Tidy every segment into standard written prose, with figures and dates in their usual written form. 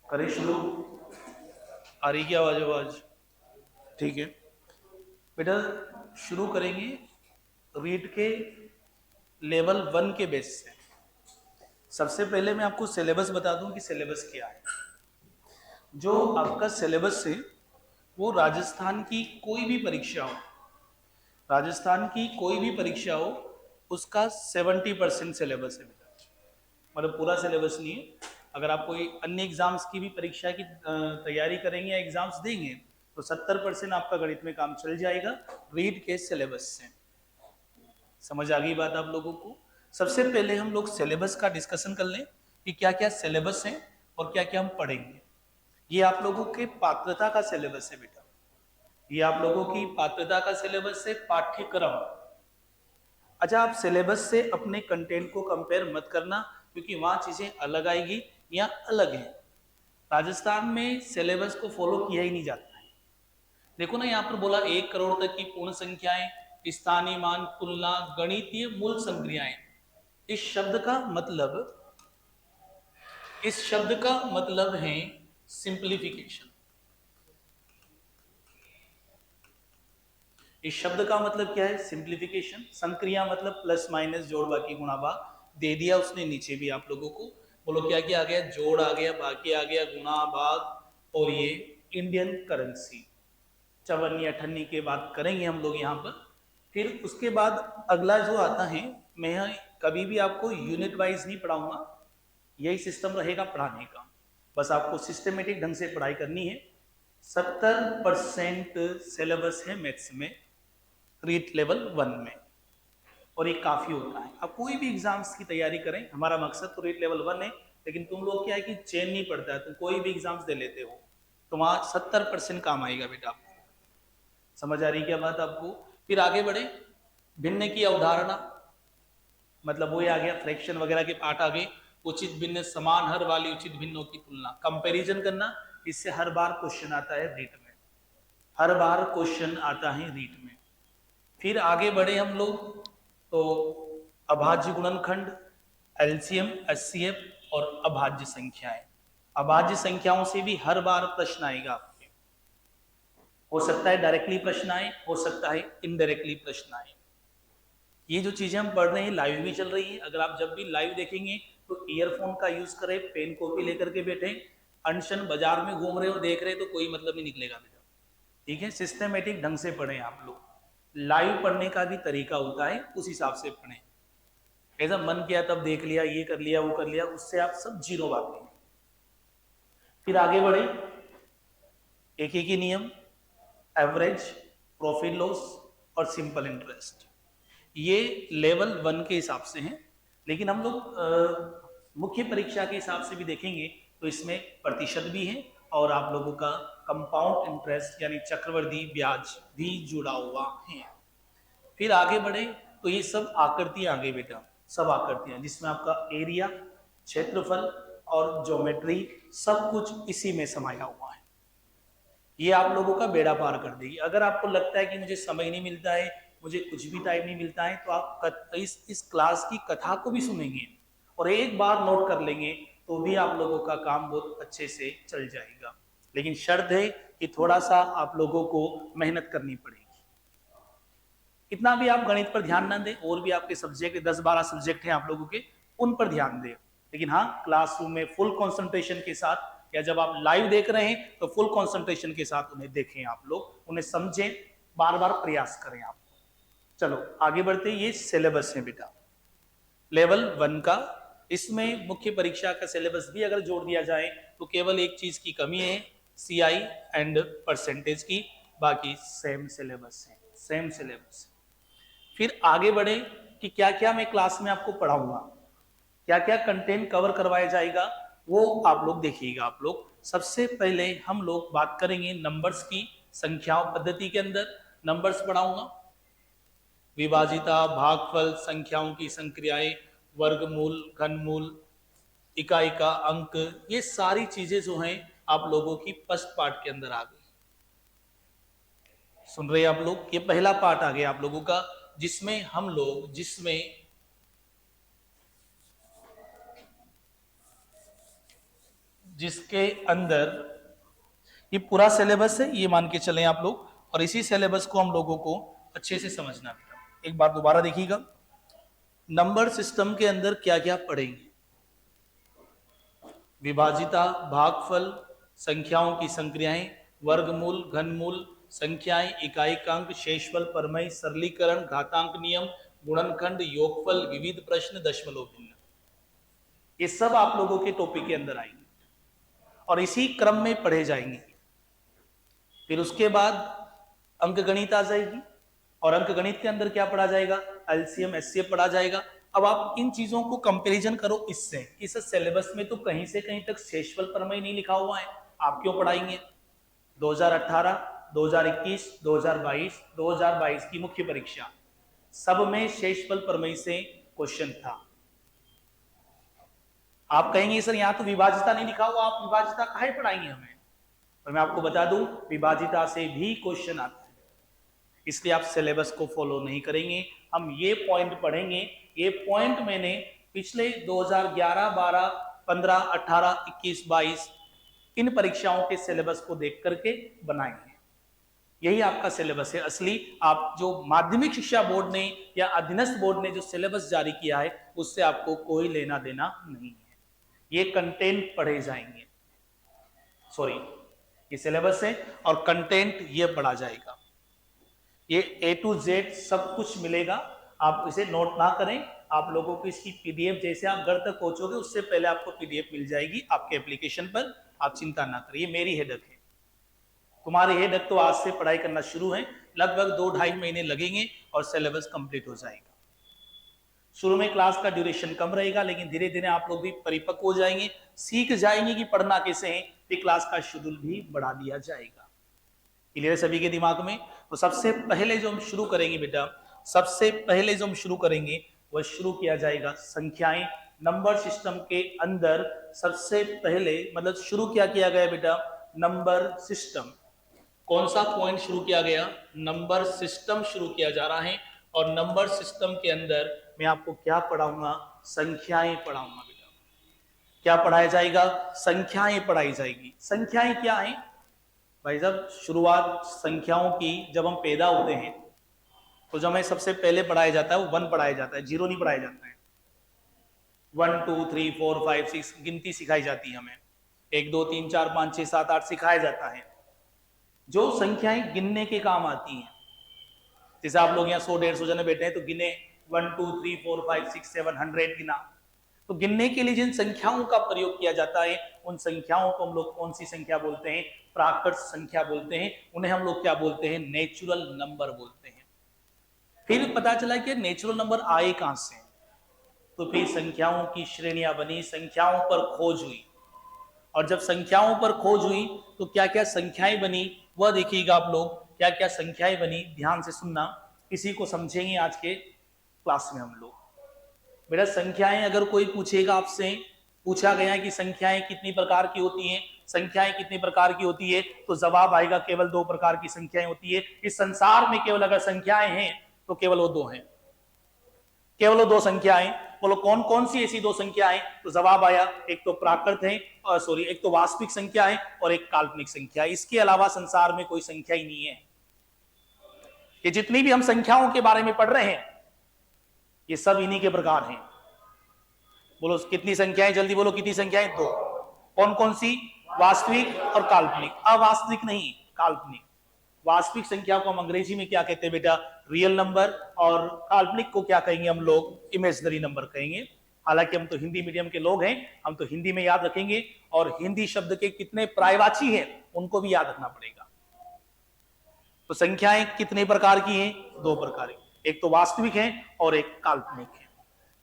करें शुरू। आ रही क्या आवाज आवाज? ठीक है बेटा, शुरू करेंगे रीड के लेवल 1 के बेस से। सबसे पहले मैं आपको सिलेबस बता दूं कि सिलेबस क्या है। जो आपका सिलेबस है वो राजस्थान की कोई भी परीक्षा हो, राजस्थान की कोई भी परीक्षा हो, उसका 70% सिलेबस है बेटा। मतलब पूरा सिलेबस नहीं है। अगर आप कोई अन्य एग्जाम्स की भी परीक्षा की तैयारी करेंगे या एग्जाम्स देंगे तो 70% आपका गणित में काम चल जाएगा रीड के सिलेबस से। समझ आ गई बात आप लोगों को? सबसे पहले हम लोग सिलेबस का डिस्कशन कर लें कि क्या क्या सिलेबस है और क्या क्या हम पढ़ेंगे। ये आप लोगों के पात्रता का सिलेबस है बेटा, ये आप लोगों की पात्रता का सिलेबस है, पाठ्यक्रम। अच्छा, आप सिलेबस से अपने कंटेंट को कंपेयर मत करना क्योंकि वहां चीजें अलग आएगी या अलग है। राजस्थान में सिलेबस को फॉलो किया ही नहीं जाता है। देखो ना, यहाँ पर बोला 1 करोड़ तक की पूर्ण संख्याएं, स्थानीय मान, तुलना, गणितीय मूल संक्रियाएं। इस शब्द का मतलब, इस शब्द का मतलब है सिंप्लीफिकेशन। इस शब्द का मतलब क्या है? सिंप्लीफिकेशन। संक्रिया मतलब प्लस माइनस जोड़ बाकी गुणा भाग। दे दिया उसने नीचे भी आप लोगों को। बोलो क्या क्या आ गया? जोड़ आ गया, बाकी आ गया, गुणा भाग, और ये इंडियन करेंसी। चवन्नी अठन्नी के बात करेंगे हम लोग यहाँ पर। फिर उसके बाद अगला जो आता है, मैं कभी भी आपको यूनिट वाइज नहीं पढ़ाऊंगा, यही सिस्टम रहेगा पढ़ाने का। बस आपको सिस्टमेटिक ढंग से पढ़ाई करनी है। 70% सिलेबस है मैथ्स में रीट लेवल 1 में, और ये काफी होता है। अब कोई भी एग्जाम्स की तैयारी करें, हमारा मकसद तो रीट लेवल 1 है, लेकिन तुम लोग क्या है कि चेन नहीं पड़ता है, तुम कोई भी एग्जाम्स दे लेते हो तो वहां 70% काम आएगा बेटा आपको। समझ आ रही क्या बात आपको? फिर आगे बढ़े, भिन्न की अवधारणा, मतलब वो आ गया, फ्रैक्शन वगैरह के पार्ट आ गए। उचित भिन्न, समान हर वाली उचित भिन्नों की तुलना, कंपैरिजन करना। इससे हर बार क्वेश्चन आता है रीट में, हर बार क्वेश्चन आता है रीट में। फिर आगे बढ़े हम लोग तो अभाज्य गुणनखंड, एलसीएम, एचसीएफ और अभाज्य संख्याएं। अभाज्य संख्याओं से भी हर बार प्रश्न आएगा आपके। हो सकता है डायरेक्टली प्रश्न आए, हो सकता है इनडायरेक्टली प्रश्न आए। ये जो चीजें हम पढ़ रहे हैं लाइव भी चल रही है। अगर आप जब भी लाइव देखेंगे तो ईयरफोन का यूज करें, पेन कॉपी लेकर के बैठे। अनशन बाजार में घूम रहे हो, देख रहे हो तो कोई मतलब नहीं निकलेगा बेटा। ठीक है, सिस्टमेटिक ढंग से पढ़ें आप लोग। लाइव पढ़ने का भी तरीका होता है, उस हिसाब से पढ़ें। ऐसा मन किया तब देख लिया, ये कर लिया, वो कर लिया, उससे आप सब जीरो भागते हैं। फिर आगे बढ़े, एक ही नियम, एवरेज, प्रॉफिट लॉस और सिंपल इंटरेस्ट। ये लेवल 1 के हिसाब से हैं, लेकिन हम लोग मुख्य परीक्षा के हिसाब से भी देखेंगे तो इसमें प्रतिशत भी है और आप लोगों का कंपाउंड इंटरेस्ट यानी चक्रवर्ती ब्याज भी जुड़ा हुआ है। फिर आगे बढ़े तो ये सब आकृतियां आ गई बेटा, सब आकृतियां जिसमें आपका एरिया, क्षेत्रफल और ज्योमेट्री सब कुछ इसी में समाया हुआ है। ये आप लोगों का बेड़ा पार कर देगी। अगर आपको लगता है कि मुझे समय नहीं मिलता है, मुझे कुछ भी टाइम नहीं मिलता है, तो आप इस क्लास की कथा को भी सुनेंगे और एक बार नोट कर लेंगे तो भी आप लोगों का काम बहुत अच्छे से चल जाएगा। लेकिन शर्त है कि थोड़ा सा आप लोगों को मेहनत करनी पड़ेगी। इतना भी आप गणित पर ध्यान ना दें, और भी आपके सब्जेक्ट 10-12 सब्जेक्ट हैं आप लोगों के, उन पर ध्यान दें। लेकिन हाँ, क्लासरूम में फुल कंसंट्रेशन के साथ, या जब आप लाइव देख रहे हैं तो फुल कंसंट्रेशन के साथ उन्हें देखें, आप लोग उन्हें समझें, बार बार प्रयास करें आप। चलो आगे बढ़ते, ये सिलेबस है बेटा लेवल 1 का। इसमें मुख्य परीक्षा का सिलेबस भी अगर जोड़ दिया जाए तो केवल एक चीज की कमी है, सीआई एंड परसेंटेज की, बाकी सेम सिलेबस है, सेम सिलेबस। फिर आगे बढ़े कि क्या क्या मैं क्लास में आपको पढ़ाऊंगा, क्या क्या कंटेंट कवर करवाया जाएगा, वो आप लोग देखिएगा। आप लोग सबसे पहले हम लोग बात करेंगे नंबर्स की। संख्याओं पद्धति के अंदर नंबर्स पढ़ाऊंगा, विभाजिता, भागफल, संख्याओं की संक्रियाएं, वर्गमूल, घनमूल, इकाई का अंक, ये सारी चीजें जो हैं आप लोगों की फर्स्ट पार्ट के अंदर आ गई। सुन रहे हैं आप लोग? ये पहला पार्ट आ गया आप लोगों का, जिसमें हम लोग, जिसके अंदर ये पूरा सिलेबस है, ये मान के चलें आप लोग, और इसी सिलेबस को हम लोगों को अच्छे से समझना है। एक बार दोबारा देखिएगा, नंबर सिस्टम के अंदर क्या क्या पढ़ेंगे? विभाजिता, भागफल, संख्याओं की संक्रियाएं, वर्गमूल, घनमूल, संख्याएं, इकाईकांक, शेषफल, परमय, सरलीकरण, घातांक नियम, गुणनखंड, योगफल, विविध प्रश्न, दशमलव भिन्न। ये सब आप लोगों के टॉपिक के अंदर आएंगे और इसी क्रम में पढ़े जाएंगे। फिर उसके बाद अंकगणित आ जाएगी, और अंकगणित के अंदर क्या पढ़ा जाएगा? एलसीएम, एचसीएफ पढ़ा जाएगा। अब आप इन चीजों को कंपैरिजन करो इससे, इस सिलेबस में तो कहीं से कहीं तक शेषफल प्रमेय नहीं लिखा हुआ है, आप क्यों पढ़ाएंगे? 2018, 2021, 2022, 2022 की मुख्य परीक्षा सब में शेषफल प्रमेय से क्वेश्चन था। आप कहेंगे सर यहाँ तो विभाजिता नहीं लिखा हुआ, आप विभाजिता काहे पढ़ाएंगे हमें? और मैं आपको बता दूं, विभाजिता से भी क्वेश्चन आता है, इसलिए आप सिलेबस को फॉलो नहीं करेंगे। हम ये पॉइंट पढ़ेंगे, ये पॉइंट मैंने पिछले 2011, 12, 15, 18, 21, 22 इन परीक्षाओं के सिलेबस को देख करके बनाए हैं। यही आपका सिलेबस है असली। आप जो माध्यमिक शिक्षा बोर्ड ने या अधीनस्थ बोर्ड ने जो सिलेबस जारी किया है उससे आपको कोई लेना देना नहीं है। ये कंटेंट पढ़े जाएंगे, सॉरी ये सिलेबस है और कंटेंट ये पढ़ा जाएगा। ये A to Z सब कुछ मिलेगा, आप इसे नोट ना करें। आप लोगों को इसकी पीडीएफ, जैसे आप घर तक पहुंचोगे उससे पहले आपको पीडीएफ मिल जाएगी आपके एप्लीकेशन पर, आप चिंता ना करें। ये मेरी हेडक है, तुम्हारी हेडक तो आज से पढ़ाई करना शुरू है, लगभग 2-2.5 महीने लगेंगे और सिलेबस कंप्लीट हो जाएगा। शुरू में क्लास का ड्यूरेशन कम रहेगा, लेकिन धीरे धीरे आप लोग भी परिपक्व हो जाएंगे, सीख जाएंगे कि पढ़ना कैसे है, फिर क्लास का शेड्यूल भी बढ़ा दिया जाएगा। क्लियर है सभी के दिमाग में? तो सबसे पहले जो हम शुरू करेंगे बेटा, सबसे पहले जो हम शुरू करेंगे वह शुरू किया जाएगा संख्याएं। नंबर सिस्टम के अंदर सबसे पहले मतलब शुरू क्या किया गया बेटा? Number system. कौन सा पॉइंट शुरू किया गया? नंबर सिस्टम शुरू किया जा रहा है। और नंबर सिस्टम के अंदर मैं आपको क्या पढ़ाऊंगा? संख्याएं पढ़ाऊंगा बेटा। क्या पढ़ाया जाएगा? संख्याएं पढ़ाई जाएगी। संख्याएं क्या है भाई? जब शुरुआत संख्याओं की, जब हम पैदा होते हैं तो जब हमें सबसे पहले पढ़ाया जाता है वो 1 पढ़ाया जाता है, 0 नहीं पढ़ाया जाता है। 1 2 3 4 5 6 गिनती सिखाई जाती है हमें, 1 2 3 4 5 6 7 8 सिखाया जाता है, जो संख्याएं गिनने के काम आती हैं। जैसे आप लोग यहाँ 100-150 जने बैठे हैं तो गिने 1 2 3 4 5 6 7 100 गिना। तो गिनने के लिए जिन संख्याओं का प्रयोग किया जाता है उन संख्याओं को हम लोग कौन सी संख्या बोलते हैं? प्राकृत संख्या बोलते हैं। उन्हें हम लोग क्या बोलते हैं? नेचुरल नंबर बोलते हैं। फिर पता चला कि नेचुरल नंबर आए कहां से, तो फिर संख्याओं की श्रेणियां बनी, संख्याओं पर खोज हुई, और जब संख्याओं पर खोज हुई तो क्या क्या संख्याएं बनी वह देखिएगा आप लोग। क्या क्या संख्याएं बनी, ध्यान से सुनना, इसी को समझेंगे आज के क्लास में हम लोग। बेटा संख्याएं अगर कोई पूछेगा आपसे, पूछा गया है कि संख्याएं कितनी प्रकार की होती हैं, संख्याएं कितनी प्रकार की होती है, तो जवाब आएगा केवल 2 प्रकार की संख्याएं होती है। इस संसार में केवल अगर संख्याएं हैं तो केवल वो 2 हैं, केवल वो 2 संख्याएं। बोलो कौन कौन सी ऐसी 2 संख्याएं? तो जवाब आया एक तो प्राकृत है, और सॉरी एक तो वास्तविक संख्या है और एक काल्पनिक संख्या है। इसके अलावा संसार में कोई संख्या ही नहीं है। ये जितनी भी हम संख्याओं के बारे में पढ़ रहे हैं ये सब इन्हीं के प्रकार हैं। बोलो कितनी संख्याएं? जल्दी बोलो कितनी संख्याएं? 2। कौन कौन सी? वास्तविक और काल्पनिक। अवास्तविक नहीं, काल्पनिक। वास्तविक संख्या को हम अंग्रेजी में क्या कहते हैं बेटा? Real number. और काल्पनिक को क्या कहेंगे हम लोग? इमेजिनरी नंबर कहेंगे। हालांकि हम तो हिंदी मीडियम के लोग हैं, हम तो हिंदी में याद रखेंगे, और हिंदी शब्द के कितने पर्यायवाची हैं उनको भी याद रखना पड़ेगा। तो संख्याएं कितने प्रकार की हैं? 2 प्रकार की, एक तो वास्तविक है और एक काल्पनिक है।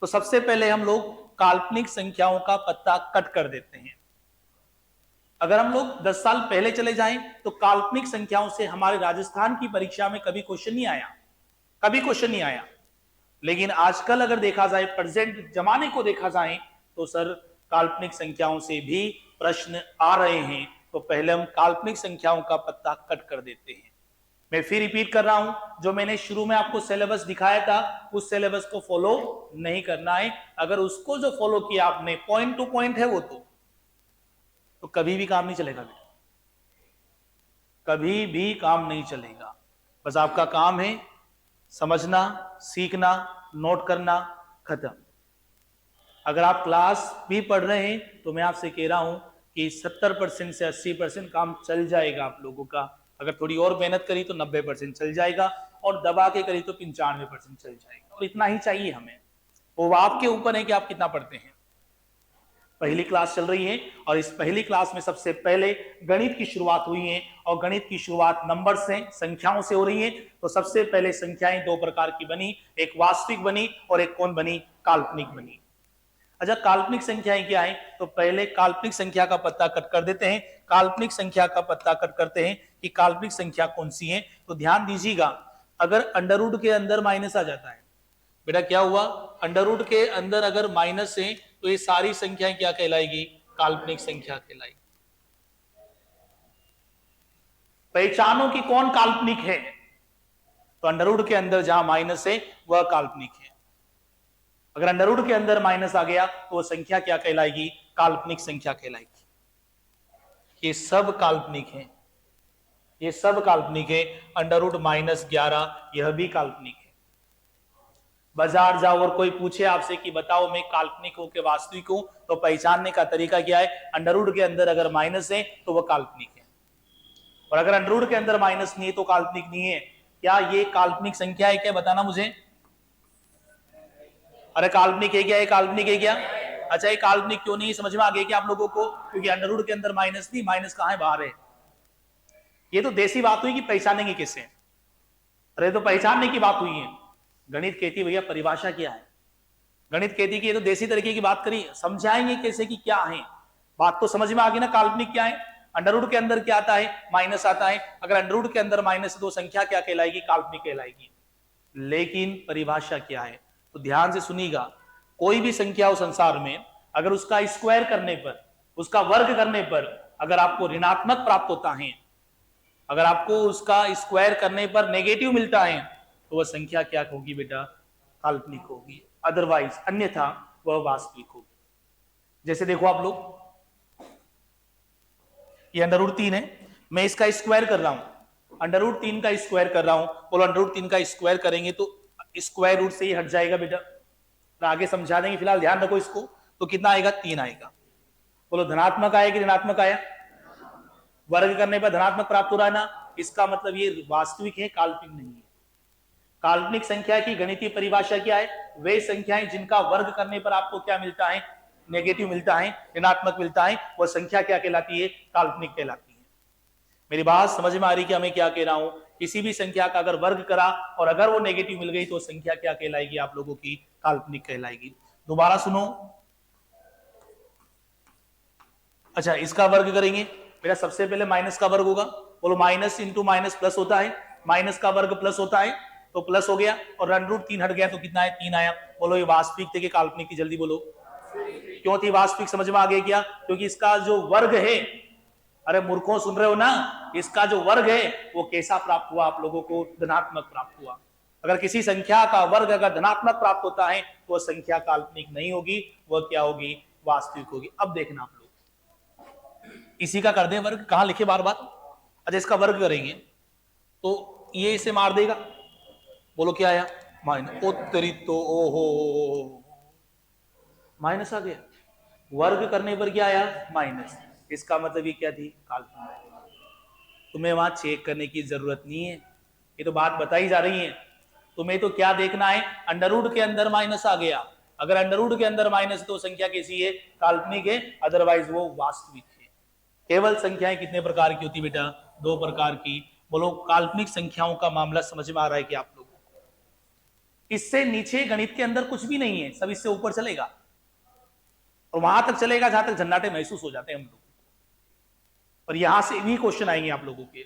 तो सबसे पहले हम लोग काल्पनिक संख्याओं का पत्ता कट कर देते हैं। अगर हम लोग 10 साल पहले चले जाएं तो काल्पनिक संख्याओं से हमारे राजस्थान की परीक्षा में कभी क्वेश्चन नहीं आया, कभी क्वेश्चन नहीं आया। लेकिन आजकल अगर देखा जाए, प्रेजेंट जमाने को देखा जाए, तो सर काल्पनिक संख्याओं से भी प्रश्न आ रहे हैं। तो पहले हम काल्पनिक संख्याओं का पत्ता कट कर देते हैं। मैं फिर रिपीट कर रहा हूं, जो मैंने शुरू में आपको सिलेबस दिखाया था उस सिलेबस को फॉलो नहीं करना है। अगर उसको जो फॉलो किया आपने, पॉइंट टू पॉइंट है वो, तो तो कभी भी काम नहीं चलेगा बेटा, कभी भी काम नहीं चलेगा। बस आपका काम है समझना, सीखना, नोट करना, खत्म। अगर आप क्लास भी पढ़ रहे हैं तो मैं आपसे कह रहा हूं कि 70% से 80% काम चल जाएगा आप लोगों का। अगर थोड़ी और मेहनत करी तो 90% चल जाएगा, और दबा के करी तो 95% चल जाएगा। और इतना ही चाहिए हमें, वो आपके ऊपर है कि आप कितना पढ़ते हैं। पहली क्लास चल रही है और इस पहली क्लास में सबसे पहले गणित की शुरुआत हुई है, और गणित की शुरुआत नंबर से, संख्याओं से हो रही है। तो सबसे पहले संख्याएं दो प्रकार की बनी, एक वास्तविक बनी और एक कौन बनी, काल्पनिक बनी। अच्छा, काल्पनिक संख्याएं क्या है? तो पहले काल्पनिक संख्या का पत्ता कट कर देते हैं। काल्पनिक संख्या का पत्ता कट करते हैं कि काल्पनिक संख्या कौन सी है। तो ध्यान दीजिएगा, अगर अंडर रूट के अंदर माइनस आ जाता है, बेटा क्या हुआ, अंडर रूट के अंदर अगर माइनस है तो ये सारी संख्याएं क्या कहलाएगी, काल्पनिक संख्या कहलाएगी। पहचानो कि कौन काल्पनिक है, तो अंडर रूट के अंदर जहां माइनस है वह काल्पनिक है। अगर अंडर रूट के अंदर माइनस आ गया तो वह संख्या क्या कहलाएगी, काल्पनिक संख्या कहलाएगी। ये सब काल्पनिक है, ये सब काल्पनिक है। अंडर रूट -11 यह भी काल्पनिक है। बाजार जाओ और कोई पूछे आपसे कि बताओ मैं काल्पनिक हूं कि वास्तविक हूं, तो पहचानने का तरीका क्या है, अंडर रूट के अंदर अगर माइनस है तो वह काल्पनिक है, और अगर अंडर रूट के अंदर माइनस नहीं है तो काल्पनिक नहीं है। क्या ये काल्पनिक संख्या है क्या, बताना मुझे। अरे काल्पनिक है क्या, ये काल्पनिक है क्या? अच्छा, ये काल्पनिक क्यों नहीं, समझ में आ गया क्या आप लोगों को? क्योंकि अंडर रूट के अंदर माइनस नहीं, माइनस कहां है, बाहर है। ये तो देसी बात हुई कि पहचानेंगे कैसे। अरे तो पहचानने की बात हुई है। गणित कहती भैया परिभाषा क्या है, गणित कहती कि ये तो देसी तरीके की बात करी, समझाएंगे कैसे कि क्या है। बात तो समझ में आ गई ना, काल्पनिक क्या है, अंडर रूट के अंदर क्या आता है, माइनस आता है। अगर अंडर रूट के अंदर माइनस है तो संख्या क्या कहलाएगी, काल्पनिक कहलाएगी। लेकिन परिभाषा क्या है, तो ध्यान से सुनिएगा। कोई भी संख्या हो संसार में, अगर उसका स्क्वायर करने पर, उसका वर्ग करने पर अगर आपको ऋणात्मक प्राप्त होता है, अगर आपको उसका स्क्वायर करने पर नेगेटिव मिलता है, तो वह संख्या क्या होगी बेटा, काल्पनिक होगी। अदरवाइज, अन्यथा वह वास्तविक होगी। जैसे देखो आप लोग, ये अंडर रूट 3 है, मैं इसका स्क्वायर कर रहा हूं, अंडर रूट 3 का स्क्वायर कर रहा हूं। बोलो अंडर रूट 3 का स्क्वायर करेंगे तो स्क्वायर रूट से ही हट जाएगा बेटा, तो आगे समझा देंगे, फिलहाल ध्यान रखो इसको। तो कितना आएगा, 3 आएगा। बोलो धनात्मक आया कि ऋणात्मक आया, वर्ग करने पर धनात्मक प्राप्त हो रहा है ना, इसका मतलब ये वास्तविक है, काल्पनिक नहीं है। काल्पनिक संख्या की गणितीय परिभाषा क्या है, वे संख्याएं जिनका वर्ग करने पर आपको क्या मिलता है, नेगेटिव मिलता है, ऋणात्मक मिलता है, वह संख्या क्या कहलाती है, काल्पनिक कहलाती है। मेरी बात समझ में आ रही कि मैं क्या कह रहा हूं? किसी भी संख्या का अगर वर्ग करा और अगर वो नेगेटिव मिल गई तो संख्या क्या कहलाएगी आप लोगों की, काल्पनिक कहलाएगी। दोबारा सुनो। अच्छा, इसका वर्ग करेंगे, मेरा सबसे पहले माइनस का वर्ग होगा। बोलो माइनस इंटू माइनस प्लस होता है, माइनस का वर्ग प्लस होता है, तो प्लस हो गया, और रन रूट 3 हट गया तो कितना है, 3 आया। बोलो ये वास्तविक थे कि काल्पनिक थी, जल्दी बोलो। क्यों थी वास्तविक, समझ में आ गया क्या? क्योंकि इसका जो वर्ग है, अरे मूर्खों सुन रहे हो ना, इसका जो वर्ग है वो कैसा प्राप्त हुआ आप लोगों को, धनात्मक प्राप्त हुआ। अगर किसी संख्या का वर्ग अगर धनात्मक प्राप्त होता है तो वह संख्या काल्पनिक नहीं होगी, वह क्या होगी, वास्तविक होगी। अब देखना आप लोग, इसी का कर दे वर्ग, कहां लिखे बार बार। अच्छा, इसका वर्ग करेंगे तो ये इसे मार देगा। बोलो क्या आया, माइनस। उत्तरित तो ओहो, माइनस आ गया। वर्ग करने पर क्या आया, माइनस। इसका मतलब ये क्या थी, काल्पनिक। तुम्हें वहां चेक करने की जरूरत नहीं है, ये तो बात बताई जा रही है। तुम्हें तो क्या देखना है, अंडर रूट के अंदर माइनस आ गया, अगर अंडर रूट के अंदर माइनस तो संख्या कैसी है, काल्पनिक है, अदरवाइज वो वास्तविक है। केवल संख्याएं कितने प्रकार की होती बेटा, 2 प्रकार की। बोलो काल्पनिक संख्याओं का मामला समझ में आ रहा है कि आप लोगों को? इससे नीचे गणित के अंदर कुछ भी नहीं है, सब इससे ऊपर चलेगा, और वहां तक चलेगा जहां तक झन्नाटे महसूस हो जाते हैं हम लोग। और यहां से भी क्वेश्चन आएंगे आप लोगों के।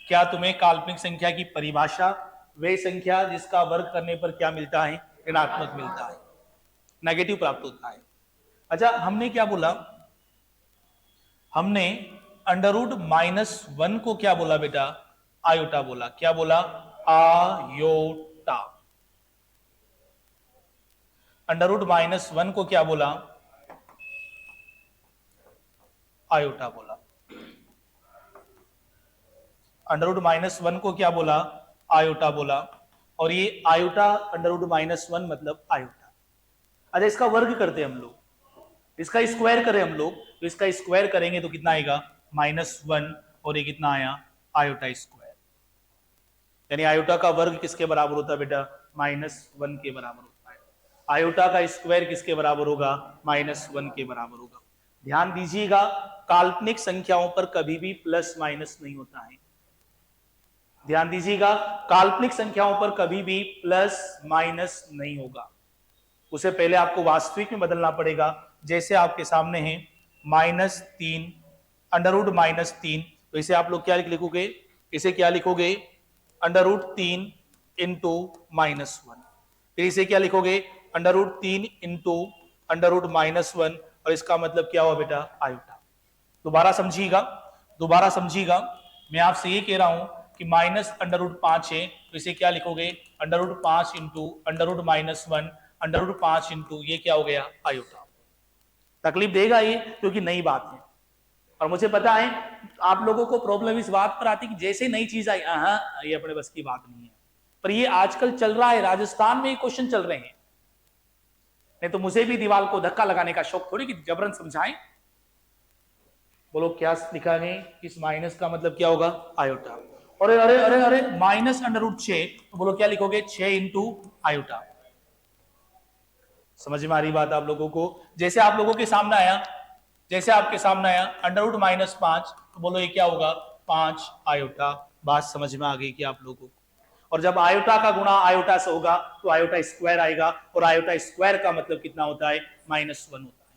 क्या तुम्हें काल्पनिक संख्या की परिभाषा, वे संख्या जिसका वर्ग करने पर क्या मिलता है, ऋणात्मक मिलता है, नेगेटिव प्राप्त होता है। अच्छा, हमने क्या बोला, हमने अंडर रूट -1 को क्या बोला बेटा, आयोटा बोला। क्या बोला, आयोटा। अंडर रूट -1 को क्या बोला, आयोटा बोला, अंडर रूट -1 को क्या बोला, आयोटा बोला, और ये आयोटा अंडर रूट -1 मतलब आयोटा। अच्छा, इसका वर्ग करते हैं हम लोग, इसका स्क्वायर करें हम लोग, तो इसका स्क्वायर करेंगे तो कितना आएगा, -1, और ये कितना आया, आयोटा स्क्वायर। यानी आयोटा का वर्ग किसके बराबर होता है बेटा, -1 के बराबर होता है। आयोटा का स्क्वायर किसके बराबर होगा, -1 के बराबर होगा। ध्यान दीजिएगा, काल्पनिक संख्याओं पर कभी भी प्लस माइनस नहीं होता है। ध्यान दीजिएगा, काल्पनिक संख्याओं पर कभी भी प्लस माइनस नहीं होगा। उसे पहले आपको वास्तविक में बदलना पड़ेगा। जैसे आपके सामने है -3 अंडर रूट -3, तो इसे आप लोग क्या लिखोगे, इसे क्या लिखोगे, अंडर रूट 3 इंटू -1। फिर इसे क्या लिखोगे, under root 3 into under root -1, और इसका मतलब क्या हुआ बेटा, आयोटा। दोबारा समझिएगा, दोबारा समझिएगा, मैं आपसे ये कह रहा हूं कि -√5 है, तो इसे क्या लिखोगे, √5 into under root -1 under root 5 into ये क्या हो गया, आयोटा। तकलीफ देगा ये, क्योंकि नई बात है, और मुझे पता है आप लोगों को प्रॉब्लम इस बात पर आती है कि जैसे नई चीज आई, ये अपने बस की बात नहीं है। पर ये आजकल चल रहा है, राजस्थान में ये क्वेश्चन चल रहे हैं। नहीं तो मुझे भी दीवार को धक्का लगाने का शौक थोड़ी कि जबरन समझाएं। बोलो क्या लिखा है, इस माइनस का मतलब क्या होगा, आयोटा। अरे अरे अरे अरे -√6, तो बोलो क्या लिखोगे, 6 इंटू आयोटा। समझ में आ रही बात आप लोगों को। जैसे आप लोगों के सामने आया, जैसे आपके सामने आया √-5, तो बोलो ये क्या होगा, 5 आयोटा। बात समझ में आ गई कि आप लोगों को। और जब आयोटा का गुणा आयोटा से होगा तो आयोटा स्क्वायर आएगा, और आयोटा स्क्वायर का मतलब कितना होता है, -1 होता है।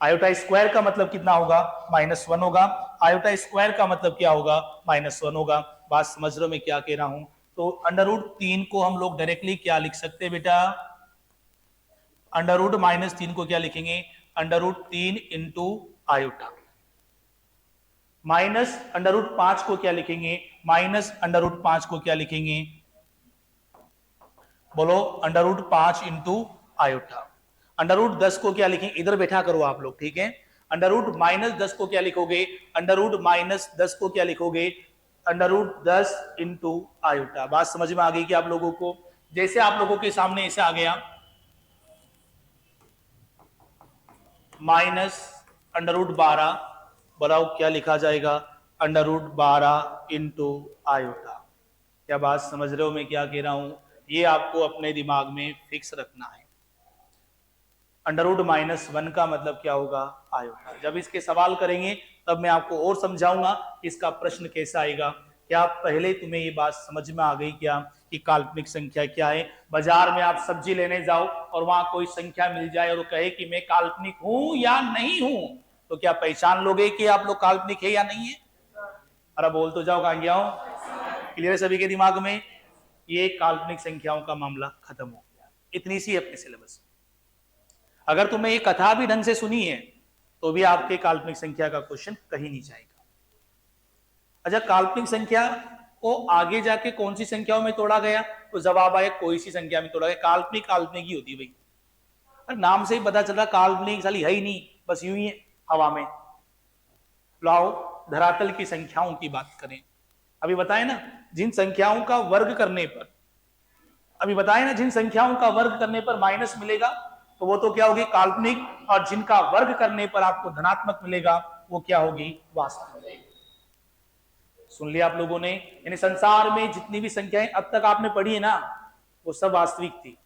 आयोटा स्क्वायर का मतलब कितना होगा, -1 होगा। आयोटा स्क्वायर का मतलब क्या होगा, -1 होगा। बात समझ रहे हो मैं क्या कह रहा हूं। तो √3 को हम लोग डायरेक्टली क्या लिख सकते हैं बेटा, √-3 को क्या लिखेंगे, √3 इंटू आयोटा। -√5 को क्या लिखेंगे, -√5 को क्या लिखेंगे, बोलो √5 इंटू आयोटा। √10 को क्या लिखेंगे, इधर बैठा करो आप लोग, ठीक है। √-10 को क्या लिखोगे, √-10 को क्या लिखोगे, √10 इंटू आयोटा। बात समझ में आ गई कि आप लोगों को। जैसे आप लोगों के सामने ऐसे आ गया -√12, बताओ क्या लिखा जाएगा, √12 इंटू आयोटा। क्या बात समझ रहे हो मैं क्या कह रहा हूं, ये आपको अपने दिमाग में फिक्स रखना है। √-1 का मतलब क्या होगा, आयोटा। जब इसके सवाल करेंगे तब मैं आपको और समझाऊंगा कि इसका प्रश्न कैसा आएगा। क्या पहले तुम्हें ये बात समझ में आ गई क्या कि काल्पनिक संख्या क्या है। बाजार में आप सब्जी लेने जाओ और वहां कोई संख्या मिल जाए और वो कहे कि मैं काल्पनिक हूं या नहीं हूं, तो क्या पहचान लोगे कि आप लोग काल्पनिक है या नहीं है। अरे बोल तो जाओ, कहां गया हूं। क्लियर है सभी के दिमाग में, ये काल्पनिक संख्याओं का मामला खत्म हो गया। इतनी सी अपने सिलेबस। अगर तुमने ये कथा भी ढंग से सुनी है तो भी आपके काल्पनिक संख्या का क्वेश्चन कहीं नहीं जाएगा। अच्छा, काल्पनिक संख्या को आगे जाके कौन सी संख्याओं में तोड़ा गया, तो जवाब आया कोई सी संख्या में तोड़ा गया। काल्पनिक काल्पनिक ही होती है भाई, नाम से ही पता चल रहा काल्पनिक साली है ही नहीं, बस यूं ही है हवा में। लाओ धरातल की संख्याओं की बात करें। अभी बताए ना, जिन संख्याओं का वर्ग करने पर, अभी बताए ना जिन संख्याओं का वर्ग करने पर माइनस मिलेगा तो वो तो क्या होगी, काल्पनिक। और जिनका वर्ग करने पर आपको धनात्मक मिलेगा वो क्या होगी, वास्तविक। सुन लिया आप लोगों ने। यानी संसार में जितनी भी संख्याएं अब तक आपने पढ़ी है ना, वो सब वास्तविक थी,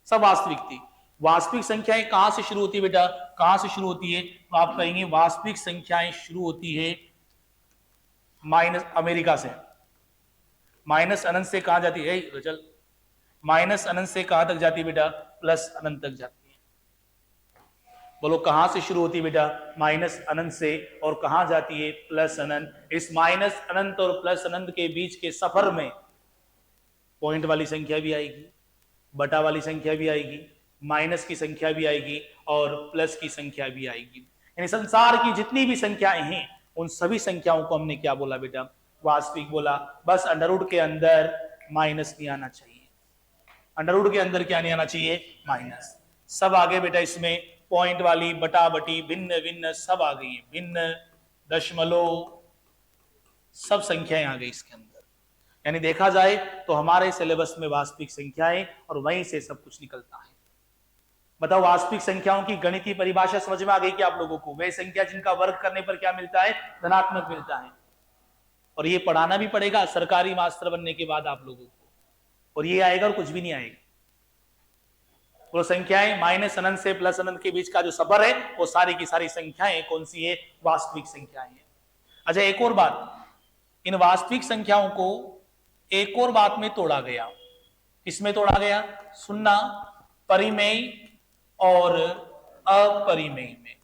सब वास्तविक थी। वास्तविक संख्याएं कहां से शुरू होती है बेटा, कहां से शुरू होती है, तो आप कहेंगे वास्तविक संख्याएं शुरू होती है अमेरिका से। माइनस अनंत से कहां जाती है, चल माइनस अनंत से कहां तक जाती है बेटा, प्लस अनंत तक जाती है। बोलो कहां से शुरू होती है बेटा, माइनस अनंत से, और कहां जाती है, प्लस अनंत। इस माइनस अनंत और प्लस अनंत के बीच के सफर में पॉइंट वाली संख्या भी आएगी, बटा वाली संख्या भी आएगी, माइनस की संख्या भी आएगी और प्लस की संख्या भी आएगी। यानी संसार की जितनी भी संख्याएं हैं उन सभी संख्याओं को हमने क्या बोला बेटा, वास्तविक बोला। बस अंडरवुड के अंदर माइनस नहीं आना चाहिए, अंडरवुड के अंदर क्या नहीं आना चाहिए, माइनस। सब आगे बेटा इसमें पॉइंट वाली, बटा बटी, भिन्न भिन्न सब आ गई है, भिन्न, दशमलव, सब संख्याएं आ गई इसके अंदर। यानी देखा जाए तो हमारे सिलेबस में वास्तविक संख्याएं और वहीं से सब कुछ निकलता है। बताओ, वास्तविक संख्याओं की गणितीय परिभाषा समझ में आ गई कि आप लोगों को? वह संख्या जिनका वर्ग करने पर क्या मिलता है? धनात्मक मिलता है। और ये पढ़ाना भी पड़ेगा सरकारी मास्टर बनने के बाद आप लोगों को, और ये आएगा और कुछ भी नहीं आएगा। वो संख्याएं माइनस अनंत से प्लस अनंत के बीच का जो सफर है, वो सारी की सारी संख्याएं कौन सी है? वास्तविक संख्याएं हैं। अच्छा, एक और बात, इन वास्तविक संख्याओं को एक और बात में तोड़ा गया। किसमें तोड़ा गया? सुन्ना, परिमेय और अपरिमेय में।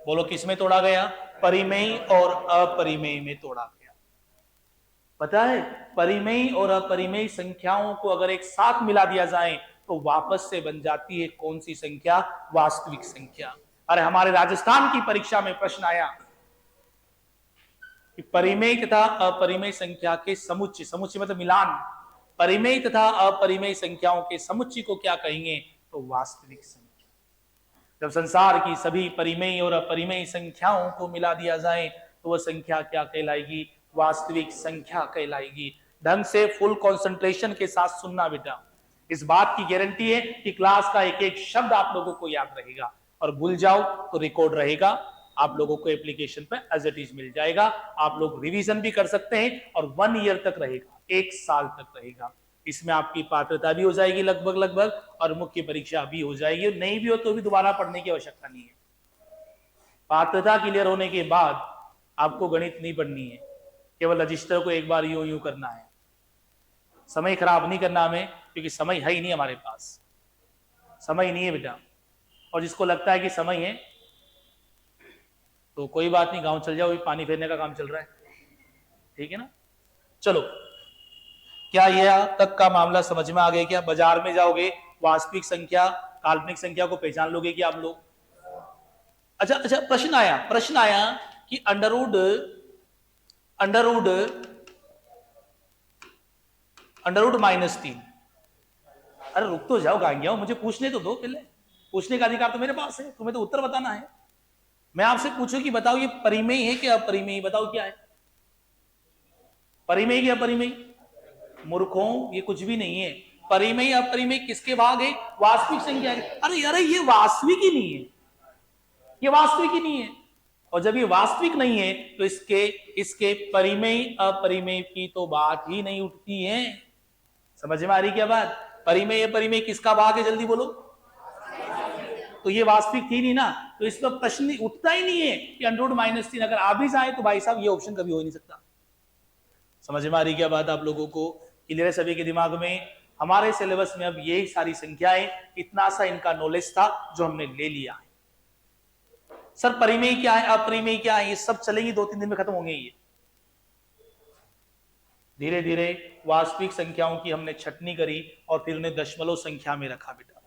बोलो, किसमें तोड़ा गया? परिमेय और अपरिमेय में तोड़ा गया। पता है, परिमेय और अपरिमेय संख्याओं को अगर एक साथ मिला दिया जाए तो वापस से बन जाती है कौन सी संख्या? वास्तविक संख्या। अरे हमारे राजस्थान की परीक्षा में प्रश्न आया कि परिमेय तथा अपरिमेय संख्या के समुच्चय, समुच्चय मतलब मिलान, परिमेय तथा अपरिमेय संख्याओं के समुच्चय को क्या कहेंगे? तो वास्तविक संख्या। जब संसार की सभी परिमेय और अपरिमेय संख्याओं को मिला दिया जाए तो वह संख्या क्या कहलाएगी? वास्तविक संख्या कहलाएगी। ढंग से फुल कंसंट्रेशन के साथ सुनना बेटा, इस बात की गारंटी है कि क्लास का एक एक शब्द आप लोगों को याद रहेगा, और भूल जाओ तो रिकॉर्ड रहेगा, आप लोगों को एप्लीकेशन पे एज इट इज मिल जाएगा। आप लोग रिवीजन भी कर सकते हैं और 1 ईयर तक रहेगा, 1 साल तक रहेगा। इसमें आपकी पात्रता भी हो जाएगी लगभग, और मुख्य परीक्षा भी हो जाएगी। नहीं भी हो तो भी दोबारा पढ़ने की आवश्यकता नहीं है। पात्रता क्लियर होने के बाद आपको गणित नहीं पढ़नी है, केवल रजिस्टर को एक बार यूं यूं करना है। समय खराब नहीं करना हमें, क्योंकि समय है ही नहीं हमारे पास, समय नहीं है बेटा। और जिसको लगता है कि समय है तो कोई बात नहीं, गांव चल जाओ, पानी फेरने का काम चल रहा है, ठीक है ना। चलो, क्या यह तक का मामला समझ में आ गया? क्या बाजार में जाओगे, वास्तविक संख्या काल्पनिक संख्या को पहचान लोगे क्या आप लोग? अच्छा, प्रश्न आया कि अंडरवुड -3। अरे रुक तो जाओ गांगियाओ, मुझे पूछने तो दो पहले। पूछने का अधिकार तो मेरे पास है, तुम्हें तो उत्तर बताना है। मैं आपसे पूछूं कि बताओ ये परिमेय है कि अपरिमेय? बताओ क्या है, परिमेय कि अपरिमेय? मूर्खों, ये कुछ भी नहीं है। परिमेय अपरिमेय किसके भाग है? वास्तविक संख्या है। अरे ये वास्तविक ही नहीं है, ये वास्तविक ही नहीं है। और जब ये वास्तविक नहीं है तो इसके परिमेय अपरिमेय की तो बात ही नहीं उठती है। समझ में आ रही क्या बात? परिमेय अपरिमेय किसका भाग है? जल्दी बोलो। तो ये वास्तविक थी नहीं ना, तो इस पर प्रश्न उठता ही नहीं है कि √-3 अगर आ भी जाए तो भाई साहब ये ऑप्शन कभी हो ही नहीं सकता। समझ में आ रही क्या बात आप लोगों को? क्लियर है सभी के दिमाग में? हमारे सिलेबस में अब यही सारी संख्याएं, इतना सा इनका नॉलेज था जो हमने ले लिया है। सर परिमेय क्या है, अपरिमेय क्या है, ये सब चलेंगी, 2-3 दिन में खत्म होंगे ये। धीरे धीरे वास्तविक संख्याओं की हमने छटनी करी और फिर उन्हें दशमलव संख्या में रखा बेटा।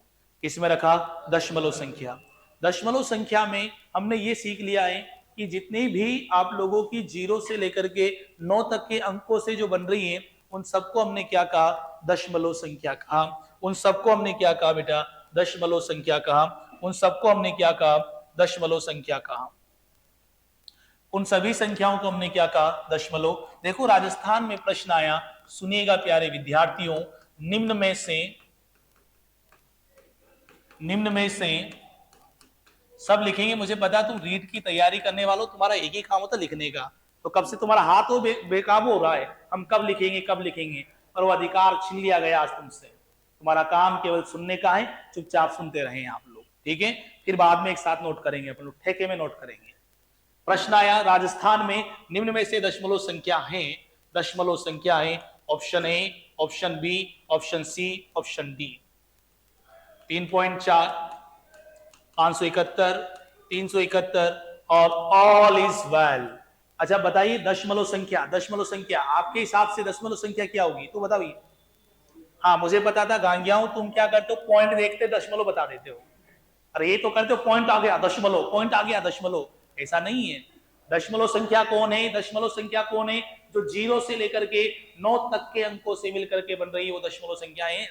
किसमें रखा? दशमलव संख्या। दशमलव संख्या में हमने ये सीख लिया है कि जितनी भी आप लोगों की 0 से लेकर के 9 तक के अंकों से जो बन रही है, उन सबको हमने क्या कहा? दशमलव संख्या कहा। उन सबको हमने क्या कहा बेटा? दशमलव संख्या कहा। उन सबको हमने क्या कहा? दशमलव संख्या कहा। उन सभी संख्याओं को हमने क्या कहा? दशमलव। देखो राजस्थान में प्रश्न आया, सुनिएगा प्यारे विद्यार्थियों, निम्न में से सब लिखेंगे। मुझे पता तुम रीट की तैयारी करने वालों, तुम्हारा एक ही काम होता लिखने का, तो कब से तुम्हारा हाथ हो बेकाबू हो रहा है, हम कब लिखेंगे, और वो अधिकार छीन लिया गया आज तुमसे। तुम्हारा काम केवल सुनने का है, चुपचाप सुनते रहे आप लोग, ठीक है? फिर बाद में एक साथ नोट करेंगे, अपन लोग ठेके में नोट करेंगे। प्रश्न आया राजस्थान में, निम्न में से दशमलव संख्या है option A, option B, option C, option D. 3.4, 571, 371 और ऑल इज वेल। अच्छा बताइए, दशमलव संख्या आपके हिसाब से दशमलव संख्या क्या होगी? तो बताइए। हाँ मुझे पता था गांगियाओं, तुम क्या करते हो, पॉइंट देखते दशमलव बता देते हो। अरे ये तो करते हो, पॉइंट आ गया दशमलव, पॉइंट आ गया दशमलव। ऐसा नहीं है। दशमलव संख्या कौन है? दशमलव संख्या कौन है? जो 0 से लेकर के 9 तक के अंकों से मिलकर के बन रही है, वो दशमलव संख्या है।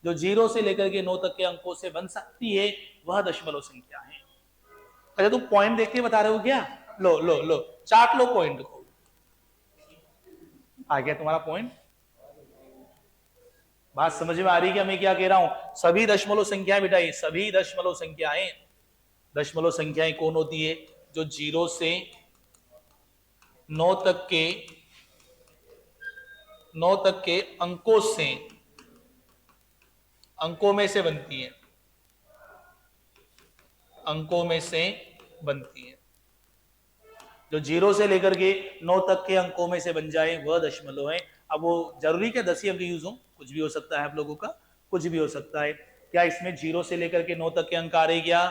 जो 0 से लेकर के 9 तक के अंकों से बन सकती है वह दशमलव संख्या है। अच्छा तुम पॉइंट देख के बता रहे हो क्या? लो लो लो चाट लो पॉइंट को, आ गया तुम्हारा पॉइंट। बात समझ में आ रही है कि मैं क्या कह रहा हूं? सभी दशमलव संख्याएं बेटा, ये सभी दशमलव संख्याएं, दशमलव संख्याएं कौन होती है? जो 0 से 9 तक के 9 तक के अंकों से, अंकों में से बनती है, अंकों में से बनती है। जो 0 से लेकर के 9 तक के अंकों में से बन जाए वह दशमलव है। अब वो जरूरी क्या 10 ही अंक यूज हो? कुछ भी हो सकता है आप लोगों का, कुछ भी हो सकता है। क्या इसमें 0 से लेकर के 9 तक के अंक आ रहे क्या?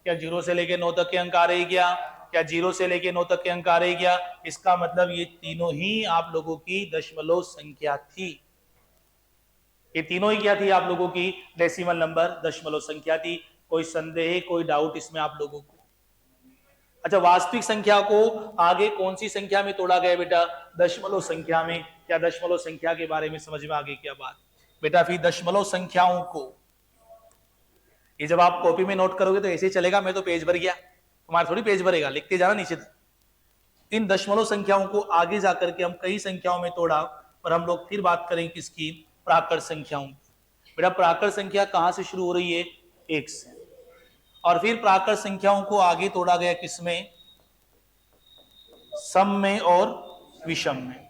क्या 0 से लेकर 9 तक के अंक आ रहे क्या? क्या 0 से लेकर 9 तक के अंक आ रहे क्या? इसका मतलब ये तीनों ही आप लोगों की दशमलव संख्या थी। ये तीनों ही क्या थी आप लोगों की? डेसिमल नंबर, दशमलव संख्या थी। कोई संदेह, कोई डाउट इसमें आप लोगों को? अच्छा वास्तविक संख्या को आगे कौन सी संख्या में तोड़ा गया बेटा? दशमलव संख्या में। क्या दशमलव संख्या के बारे में समझ में आगे क्या बात बेटा? फिर दशमलव संख्याओं को ये जब आप कॉपी में नोट करोगे तो ऐसे ही चलेगा, मैं तो पेज भर गया, तुम्हारा थोड़ी पेज भरेगा, लिखते जाना नीचे तक। इन दशमलव संख्याओं को आगे जाकर के हम कई संख्याओं में तोड़ा और हम लोग फिर बात करेंगे किसकी? प्राकृत संख्याओं। बेटा प्राकृत संख्या कहां से शुरू हो रही है? 1 से। और फिर प्राकृत संख्याओं को आगे तोड़ा गया किसमें? सम में और विषम में।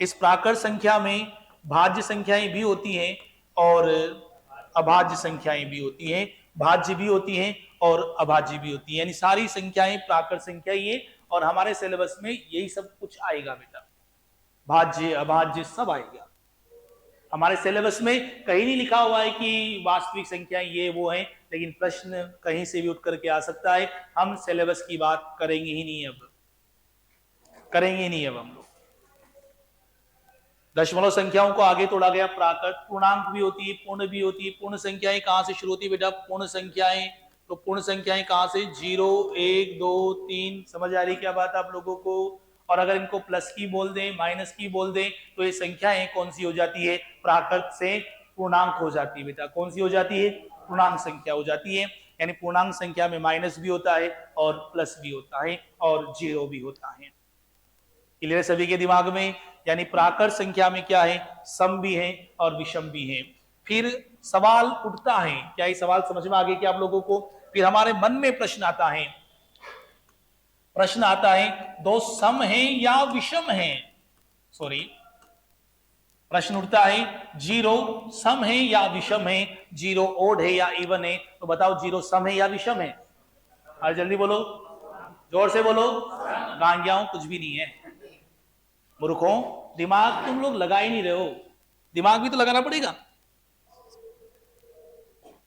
इस प्राकृत संख्या में भाज्य संख्याएं भी होती हैं और अभाज्य संख्याएं भी होती हैं, भाज्य भी होती हैं और अभाज्य भी होती है, यानी सारी संख्याएं प्राकृत संख्या ही है। और हमारे सिलेबस में यही सब कुछ आएगा बेटा, भाज्य अभाज्य सब आएगा। हमारे सिलेबस में कहीं नहीं लिखा हुआ है कि वास्तविक संख्याएं ये वो हैं, लेकिन प्रश्न कहीं से भी उठ करके आ सकता है। हम सिलेबस की बात करेंगे ही नहीं, अब करेंगे नहीं अब हम लोग। दशमलव संख्याओं को आगे तोड़ा गया प्राकृत। पूर्णांक भी होती है, पूर्ण भी होती है। पूर्ण संख्याएं कहां से शुरू होती है बेटा? पूर्ण संख्याएं, तो पूर्ण संख्याएं कहां से? 0 1 2 3। समझ आ रही क्या बात आप लोगों को? और अगर इनको प्लस की बोल दें, माइनस की बोल दें, तो ये संख्याएं कौन सी हो जाती है? प्राकृत से पूर्णांक हो जाती है बेटा। कौन सी हो जाती है? पूर्णांक संख्या हो जाती है। यानी पूर्णांक संख्या में माइनस भी होता है और प्लस भी होता है और 0 भी होता है। क्लियर है सभी के दिमाग में? यानी प्राकृत संख्या में क्या है? सम भी है और विषम भी है। फिर सवाल उठता है, क्या ये सवाल समझ में आ गया क्या आप लोगों को? फिर हमारे मन में प्रश्न आता है, प्रश्न आता है दो सम है या विषम है? सॉरी, प्रश्न उठता है 0 सम है या विषम है? 0 ओड है या इवन है? तो बताओ 0 सम है या विषम है? अरे जल्दी बोलो, जोर से बोलो। गांगियाओं कुछ भी नहीं है, मूर्खों। दिमाग तुम लोग लगा ही नहीं रहे हो, दिमाग भी तो लगाना पड़ेगा।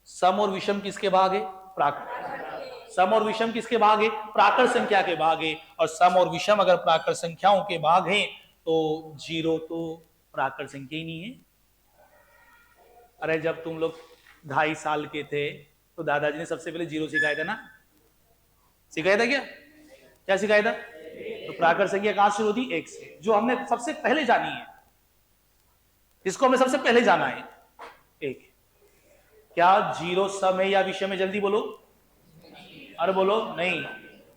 सम और विषम किसके भाग है? प्राकृत। सम और विषम किसके भाग है? प्राकृत संख्या के भाग है। और सम और विषम अगर प्राकृत संख्याओं के भाग हैं तो 0 तो प्राकृत संख्या ही नहीं है। अरे जब तुम लोग 2.5 साल के थे तो दादाजी ने सबसे पहले 0 सिखाया था ना? सिखाया था क्या? क्या सिखाया था? तो प्राकृत संख्या कहां से होती? 1 से, जो हमने सबसे पहले जानी है, इसको हमने सबसे पहले जाना है 1। क्या 0 सम है या विषम है? जल्दी बोलो। अरे बोलो नहीं।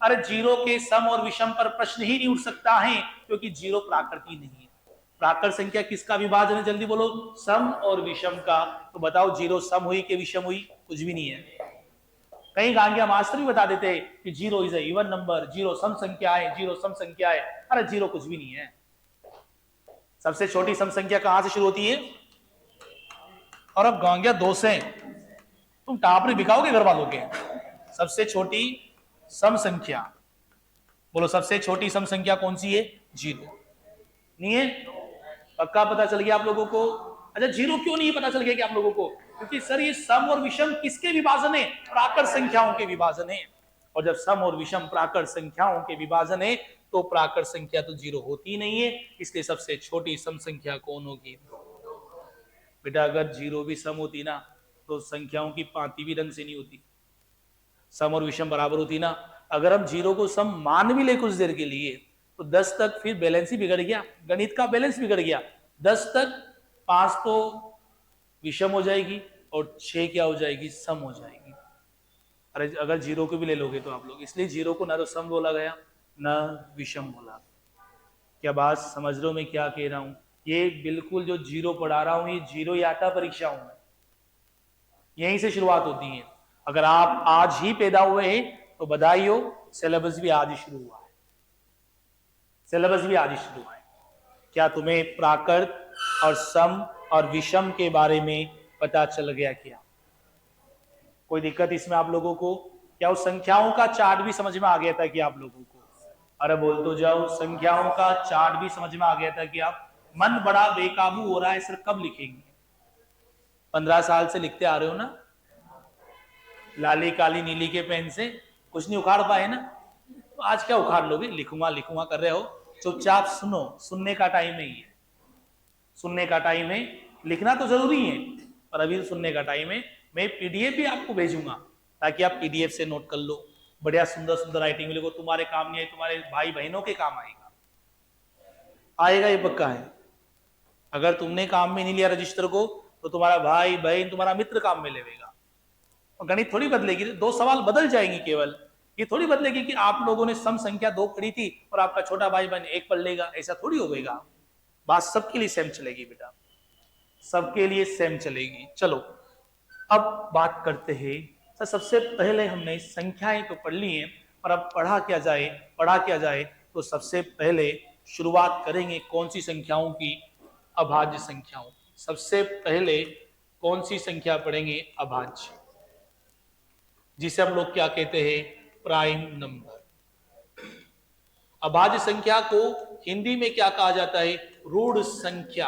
अरे 0 के सम और विषम पर प्रश्न ही नहीं उठ सकता है, क्योंकि 0 प्राकृत ही नहीं है। प्राकृत संख्या किसका विभाजन है? जल्दी बोलो। सम और विषम का। तो बताओ 0 सम हुई कि विषम हुई? कुछ भी नहीं है। कई गांगिया मास्टर भी बता देते हैं कि 0 इज इवन नंबर, 0 सम संख्या है, 0 सम संख्या है। अरे 0 कुछ भी नहीं है। सबसे छोटी सम संख्या कहां से शुरू होती है? और अब गांगिया 2 से तुम टापरी बिकाओगे घर वालों के। सबसे छोटी सम संख्या बोलो, सबसे छोटी सम संख्या कौन सी है? 0 नहीं है? पक्का पता चल गया आप लोगों को? अच्छा 0 क्यों नहीं पता चल गया कि आप लोगों को? क्योंकि सर ये सम और विषम किसके विभाजन है? प्राकृत संख्याओं के विभाजन है। और जब सम और विषम प्राकृत संख्याओं के विभाजन है तो प्राकृत संख्या तो 0 होती नहीं है। इसलिए सबसे छोटी सम संख्या कौन होगी? बेटा अगर 0 भी सम होती ना तो संख्याओं की पांति भी ढंग से नहीं होती। सम और विषम बराबर होती ना। अगर हम 0 को सम मान भी ले कुछ देर के लिए तो 10 तक फिर बैलेंस ही बिगड़ गया, गणित का बैलेंस बिगड़ गया। 10 तक 5 तो विषम हो जाएगी, और 6 क्या हो जाएगी, सम हो जाएगी। अरे अगर जीरो को भी ले लोगे तो आप लोग, इसलिए जीरो को ना तो सम बोला गया ना विषम बोला। क्या बात समझ रहे हो मैं क्या कह रहा हूं? ये बिल्कुल जो जीरो पढ़ा रहा हूं, ये जीरो ही आता परीक्षाओं में, यहीं से शुरुआत होती है। अगर आप आज ही पैदा हुए हैं तो बधाई हो, सिलेबस भी आज ही शुरू हुआ है, सिलेबस भी आज ही शुरू हुआ है। क्या तुम्हें प्राकृत और सम और विषम के बारे में पता चल गया क्या? कोई दिक्कत इसमें आप लोगों को? क्या उस संख्याओं का चार्ट भी समझ में आ गया था कि आप लोगों को? अरे बोल तो जाओ, संख्याओं का चार्ट भी समझ में आ गया था कि आप? मन बड़ा बेकाबू हो रहा है सर, कब लिखेंगे? 15 साल से लिखते आ रहे हो ना, लाली काली नीली के पेन से, कुछ नहीं उखाड़ पाए ना, तो आज क्या उखाड़ लोगे? लिखूंगा लिखूंगा कर रहे हो, चुपचाप सुनो, सुनने का टाइम है ये, सुनने का टाइम है। लिखना तो जरूरी है, पर अभी तो सुनने का टाइम है। मैं पीडीएफ भी आपको भेजूंगा ताकि आप पीडीएफ से नोट कर लो, बढ़िया सुंदर सुंदर राइटिंग में लिखो, तुम्हारे काम नहीं है, तुम्हारे भाई बहनों के काम आएगा, आएगा ये पक्का है। अगर तुमने काम में नहीं लिया रजिस्टर को, तो तुम्हारा भाई बहन, तुम्हारा मित्र काम में लेगा। और गणित थोड़ी बदलेगी, दो सवाल बदल जाएंगे केवल, ये थोड़ी बदलेगी कि आप लोगों ने सम संख्या 2 पढ़ी थी और आपका छोटा भाई बहन 1 पढ़ लेगा, ऐसा थोड़ी होगा। बात सबके लिए सेम चलेगी बेटा, सबके लिए सेम चलेगी। चलो अब बात करते हैं। सर सबसे पहले हमने संख्याएं तो पढ़ ली हैं, और अब पढ़ा क्या जाए, तो सबसे पहले शुरुआत करेंगे कौन सी संख्याओं की? अभाज्य संख्याओं। सबसे पहले कौन सी संख्या पढ़ेंगे? अभाज्य, जिसे हम लोग क्या कहते हैं? Prime number. अभाज्य संख्या को हिंदी में क्या कहा जाता है? रूढ़ संख्या।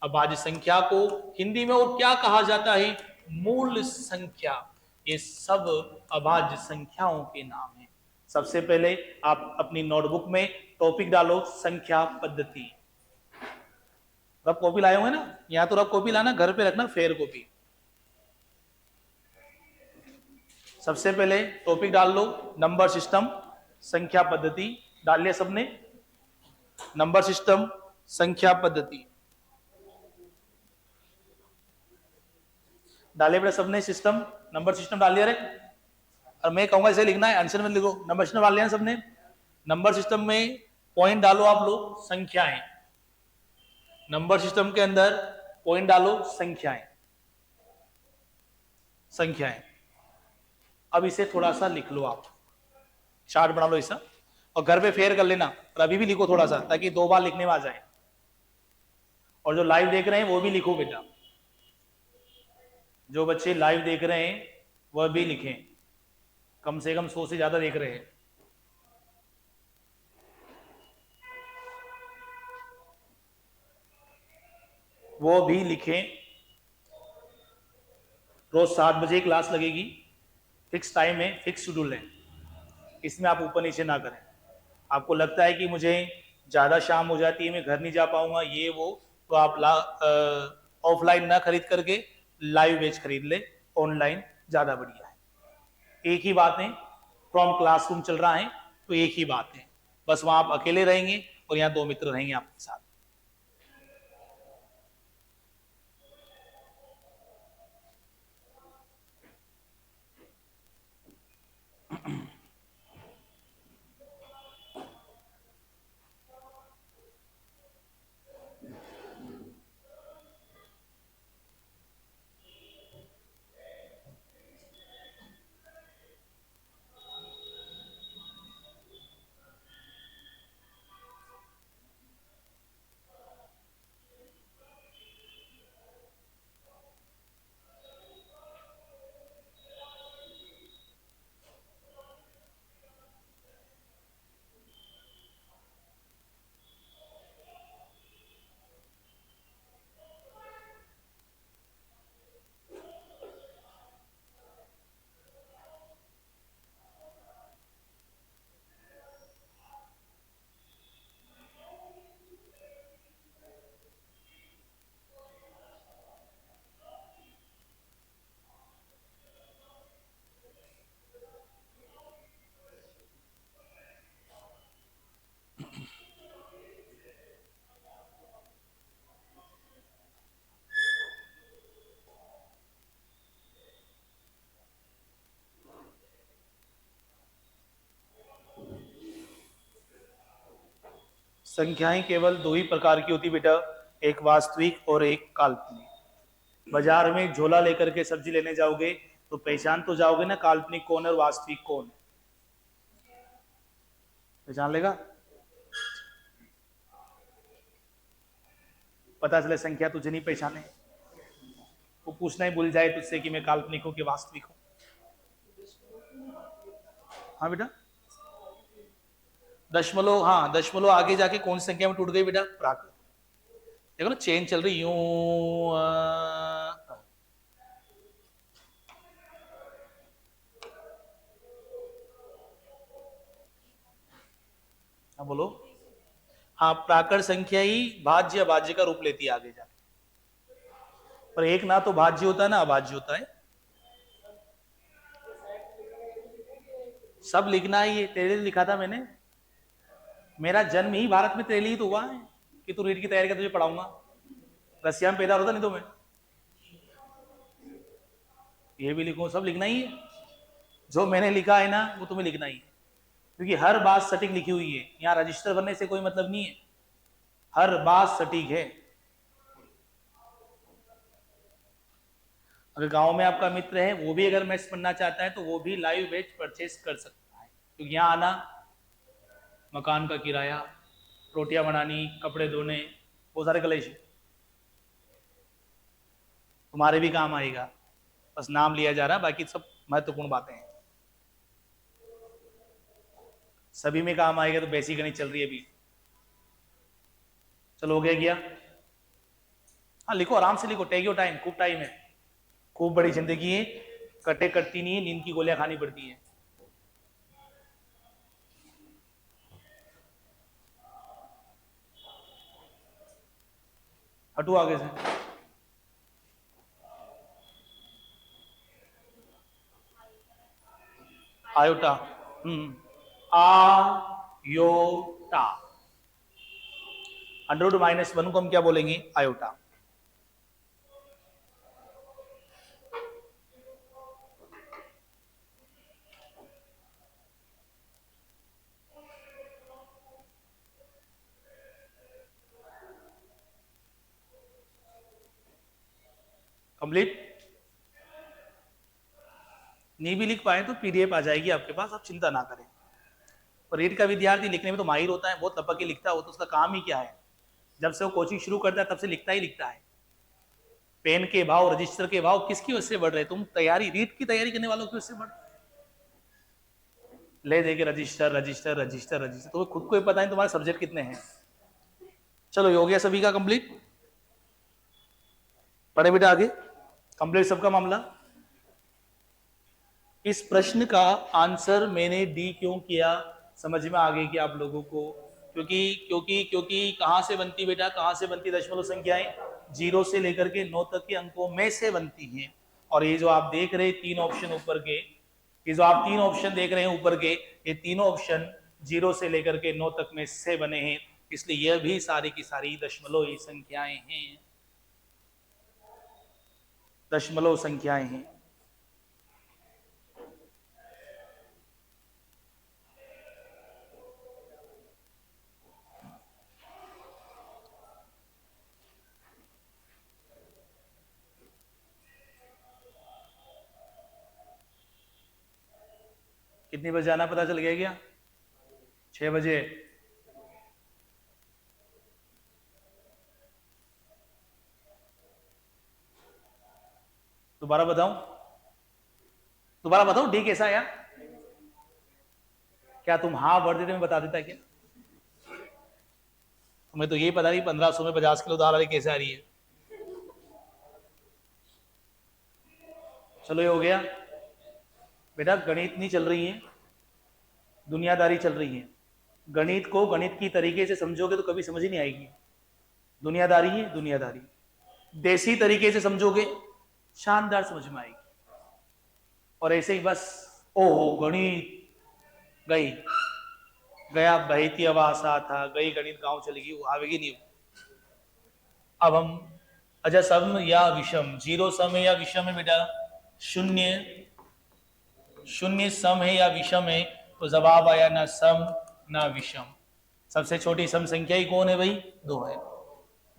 अभाज्य संख्या को हिंदी में और क्या कहा जाता है? मूल संख्या। ये सब अभाज्य संख्याओं के नाम हैं। सबसे पहले आप अपनी नोटबुक में टॉपिक डालो, संख्या पद्धति। रफ कॉपी लाए होंगे ना, यहाँ तो रफ कॉपी लाना, घर पे रखना फेयर कॉपी। सबसे पहले टॉपिक डाल लो, नंबर सिस्टम, संख्या पद्धति। डाल लिया सबने? नंबर सिस्टम, संख्या पद्धति डाले बेटा सबने? सिस्टम, नंबर सिस्टम डाल लिया रे? और मैं कहूंगा इसे लिखना है, आंसर में लिखो। नंबर सिस्टम डाल लिया सबने? नंबर सिस्टम में पॉइंट डालो आप लोग, संख्याएं। नंबर सिस्टम के अंदर पॉइंट डालो, संख्याएं, संख्याएं। अब इसे थोड़ा सा लिख लो, आप चार्ट बना लो ऐसा, और घर पे फेयर कर लेना, और अभी भी लिखो थोड़ा सा, ताकि 2 बार लिखने में आ जाए। और जो लाइव देख रहे हैं वो भी लिखो बेटा, जो बच्चे लाइव देख रहे हैं वह भी लिखें, कम से कम 100 से ज्यादा देख रहे हैं। वो भी लिखें। रोज 7 बजे क्लास लगेगी, फिक्स टाइम है, फिक्स शेड्यूल है, इसमें आप ऊपर नीचे ना करें। आपको लगता है कि मुझे ज़्यादा शाम हो जाती है, मैं घर नहीं जा पाऊंगा, ये वो, तो आप ऑफलाइन ना खरीद करके लाइव बैच खरीद ले, ऑनलाइन ज़्यादा बढ़िया है। एक ही बात है, फ्रॉम क्लासरूम चल रहा है, तो एक ही बात है, बस वहां आप अकेले रहेंगे और यहाँ 2 मित्र रहेंगे आपके साथ। संख्याएं केवल दो ही प्रकार की होती बेटा, एक वास्तविक और एक काल्पनिक। बाजार में झोला लेकर के सब्जी लेने जाओगे तो पहचान तो जाओगे ना काल्पनिक कौन और वास्तविक कौन, पहचान लेगा। पता चले संख्या तुझे नहीं पहचाने, वो पूछना ही भूल जाए तुझसे कि मैं काल्पनिक हूं कि वास्तविक हूं। हाँ बेटा, दशमलव, हाँ दशमलव आगे जाके कौन सी संख्या में टूट गई बेटा, प्राकृत। देखो ना चेन चल रही यूं। हाँ बोलो। हाँ प्राकृत संख्या ही भाज्य अभाज्य का रूप लेती है आगे जाके, पर एक ना तो भाज्य होता है ना अभाज्य होता है। सब लिखना ही है, तेरे लिए लिखा था मैंने। मेरा जन्म ही भारत में तेरे लिए तो हुआ है कि तू रीट की तैयारी कर, तुझे पढ़ाऊंगा। रसिया में पैदा होता नहीं तो मैं, ये भी लिखो, सब लिखना ही है। जो मैंने लिखा है ना वो तुम्हें लिखना ही है, क्योंकि हर बात सटीक लिखी हुई है। यहाँ रजिस्टर बनने से कोई मतलब नहीं है, हर बात सटीक है। अगर गांव में आपका मित्र है वो भी अगर मैथ्स पढ़ना चाहता है तो वो भी लाइव बैच परचेस कर सकता है, क्योंकि यहाँ आना, मकान का किराया, रोटियां बनानी, कपड़े धोने, वो सारे कलेश तुम्हारे भी काम आएगा। बस नाम लिया जा रहा है, बाकी सब महत्वपूर्ण बातें हैं, सभी में काम आएगा। तो बेसिक गणित चल रही है अभी। चलो हो गया। हाँ लिखो, आराम से लिखो, टेक योर टाइम, खूब टाइम है, खूब बड़ी जिंदगी है, कटे कटती नहीं है, नींद की गोलियां खानी पड़ती हैं। हटो आगे से। आयोटा, आयोटा, √-1 को हम क्या बोलेंगे, आयोटा। कंप्लीट। नहीं भी लिख पाए तो पीडीएफ आ जाएगी आपके पास, आप चिंता ना करें। और रीट का विद्यार्थी लिखने में तो माहिर होता है, बहुत लपक के लिखता है, वो तो उसका काम ही क्या है, जब से वो कोचिंग शुरू करता है तब से लिखता ही लिखता है। पेन के भाव, रजिस्टर के भाव किसकी वजह से बढ़ रहे, तुम तैयारी, रीट की तैयारी करने वालों की वजह से बढ़ ले देके रजिस्टर रजिस्टर रजिस्टर रजिस्टर, तो खुद को ही पता है तुम्हारे सब्जेक्ट कितने हैं। चलो हो गया सभी का कंप्लीट, पढ़े बेटा आगे, कंप्लीट सबका मामला। इस प्रश्न का आंसर मैंने डी क्यों किया, समझ में आ गई कि आप लोगों को, क्योंकि क्योंकि क्योंकि कहां से बनती बेटा, कहां से बनती दशमलव संख्याएं, 0 से लेकर के 9 तक के अंकों में से बनती हैं। और ये जो आप देख रहे तीन ऑप्शन ऊपर के, ये जो आप तीन ऑप्शन देख रहे हैं ऊपर के, ये तीनों ऑप्शन 0 से लेकर के 9 तक में से बने हैं, इसलिए यह भी सारी की सारी दशमलव ही संख्याएं हैं, दशमलव संख्याएं हैं। कितने बजे जाना पता चल गया क्या, 6 बजे। दोबारा बताऊं, दोबारा बताऊं डी कैसा आया, क्या तुम हाँ भर देते मैं बता देता क्या, तुम्हें तो यही पता नहीं 1500 में 50 किलो दाल वाली कैसे आ रही है। चलो ये हो गया बेटा, गणित नहीं चल रही है, दुनियादारी चल रही है। गणित को गणित की तरीके से समझोगे तो कभी समझ ही नहीं आएगी, दुनियादारी है दुनियादारी। देसी तरीके से समझोगे शानदार समझ में आएगी। और ऐसे ही बस ओहो गणित गई, गया बहती आवासा था, गई गणित गांव चली गई, वो आवेगी नहीं। अब हम अच्छा सम या विषम, 0 सम है या विषम है बेटा, शून्य शून्य सम है या विषम है, तो जवाब आया ना सम ना विषम। सबसे छोटी सम संख्या ही कौन है भाई? 2 है।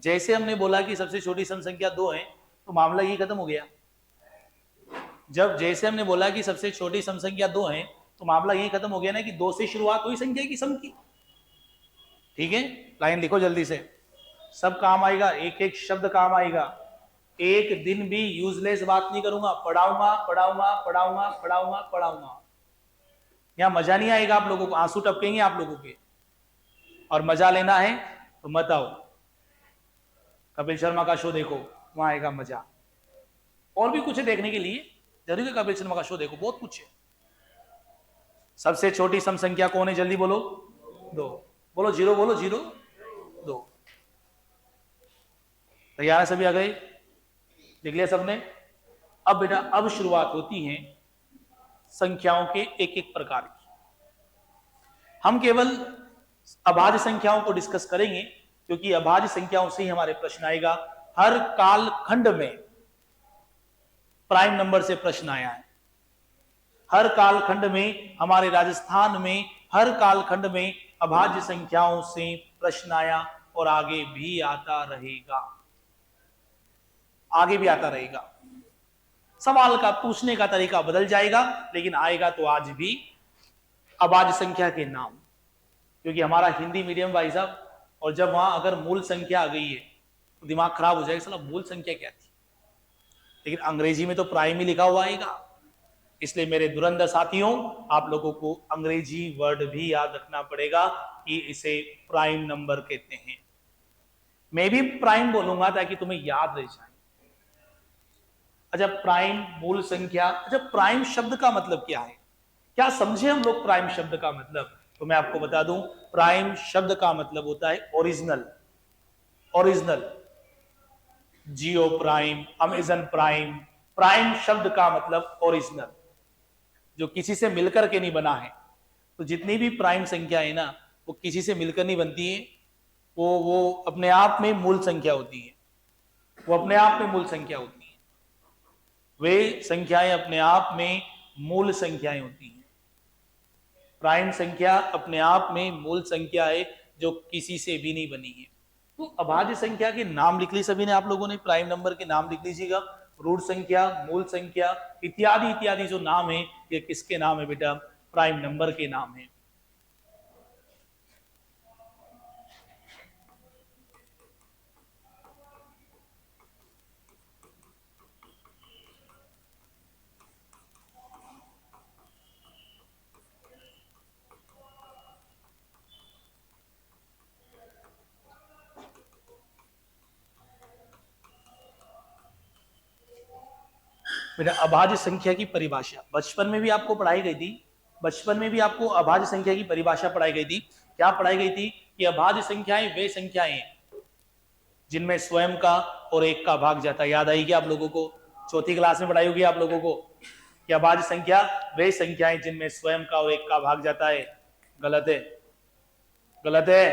जैसे हमने बोला कि सबसे छोटी सम संख्या 2 है तो मामला ये खत्म हो गया। जैसे हमने बोला कि सबसे छोटी सम संख्या 2 है तो मामला यही खत्म हो गया ना कि 2 से शुरुआत हुई संख्या की सम की। ठीक है, लाइन लिखो जल्दी से, सब काम आएगा, एक एक शब्द काम आएगा। एक दिन भी यूजलेस बात नहीं करूंगा, पढ़ाऊंगा पढ़ाऊंगा पढ़ाऊंगा पढ़ाऊंगा पढ़ाऊंगा। यहां मजा नहीं आएगा, आप लोगों को आंसू टपकेंगे आप लोगों के। और मजा लेना है तो मत आओ, कपिल शर्मा का शो देखो, वहां आएगा मजा। और भी कुछ है देखने के लिए, जरूरी है कपिल शर्मा का शो देखो, बहुत कुछ है। सबसे छोटी सम संख्या कौन है? जल्दी बोलो। 2। बोलो 0, बोलो 0, 2। तैयार है सभी? आ गए? लिख लिया सबने? अब बेटा अब शुरुआत होती है संख्याओं के एक एक प्रकार की। हम केवल अभाज्य संख्याओं को डिस्कस करेंगे क्योंकि अभाज्य संख्याओं से ही हमारे प्रश्न आएगा। हर कालखंड में प्राइम नंबर से प्रश्न आया है। हर कालखंड में, हमारे राजस्थान में हर कालखंड में अभाज्य संख्याओं से प्रश्न आया और आगे भी आता रहेगा, आगे भी आता रहेगा। सवाल का पूछने का तरीका बदल जाएगा लेकिन आएगा तो आज भी अभाज्य संख्या के नाम, क्योंकि हमारा हिंदी मीडियम भाई साहब, और जब वहां अगर मूल संख्या आ गई है तो दिमाग खराब हो जाएगा, साला मूल संख्या क्या थी। लेकिन अंग्रेजी में तो प्राइम ही लिखा हुआ आएगा, इसलिए मेरे दुरंधर साथियों आप लोगों को अंग्रेजी वर्ड भी याद रखना पड़ेगा कि इसे प्राइम नंबर कहते हैं। मैं भी प्राइम बोलूंगा ताकि तुम्हें याद रह जाए। अच्छा, प्राइम, मूल संख्या। अच्छा, प्राइम शब्द का मतलब क्या है? क्या समझे हम लोग प्राइम शब्द का मतलब? तो मैं आपको बता दूं, प्राइम शब्द का मतलब होता है ओरिजिनल। ओरिजिनल, जियो प्राइम, अमेजन प्राइम। प्राइम शब्द का मतलब ओरिजिनल, जो किसी से मिलकर के नहीं बना है। तो जितनी भी प्राइम संख्या है ना, वो किसी से मिलकर नहीं बनती है, वो अपने आप में मूल संख्या होती है। वो अपने आप में मूल संख्या होती है। वे संख्याएं अपने आप में मूल संख्याएं होती हैं। प्राइम संख्या अपने आप में मूल संख्या है जो किसी से भी नहीं बनी है। तो अभाज्य संख्या के नाम लिख ली सभी ने, आप लोगों ने प्राइम नंबर के नाम लिख लीजिएगा। रूट संख्या, मूल संख्या इत्यादि इत्यादि जो नाम है, ये किसके नाम है बेटा? प्राइम नंबर के नाम है। बेटा अभाज्य संख्या की परिभाषा बचपन में भी आपको पढ़ाई गई थी। बचपन में भी आपको अभाज्य संख्या की परिभाषा पढ़ाई गई थी। क्या पढ़ाई गई थी? कि अभाज्य संख्याएं वे संख्याएं जिनमें स्वयं का और एक का भाग जाता है। याद आएगी आप लोगों को? चौथी क्लास में पढ़ाई होगी आप लोगों को कि अभाज्य संख्या वे संख्याएं जिनमें स्वयं का और एक का भाग जाता है। गलत है, गलत है।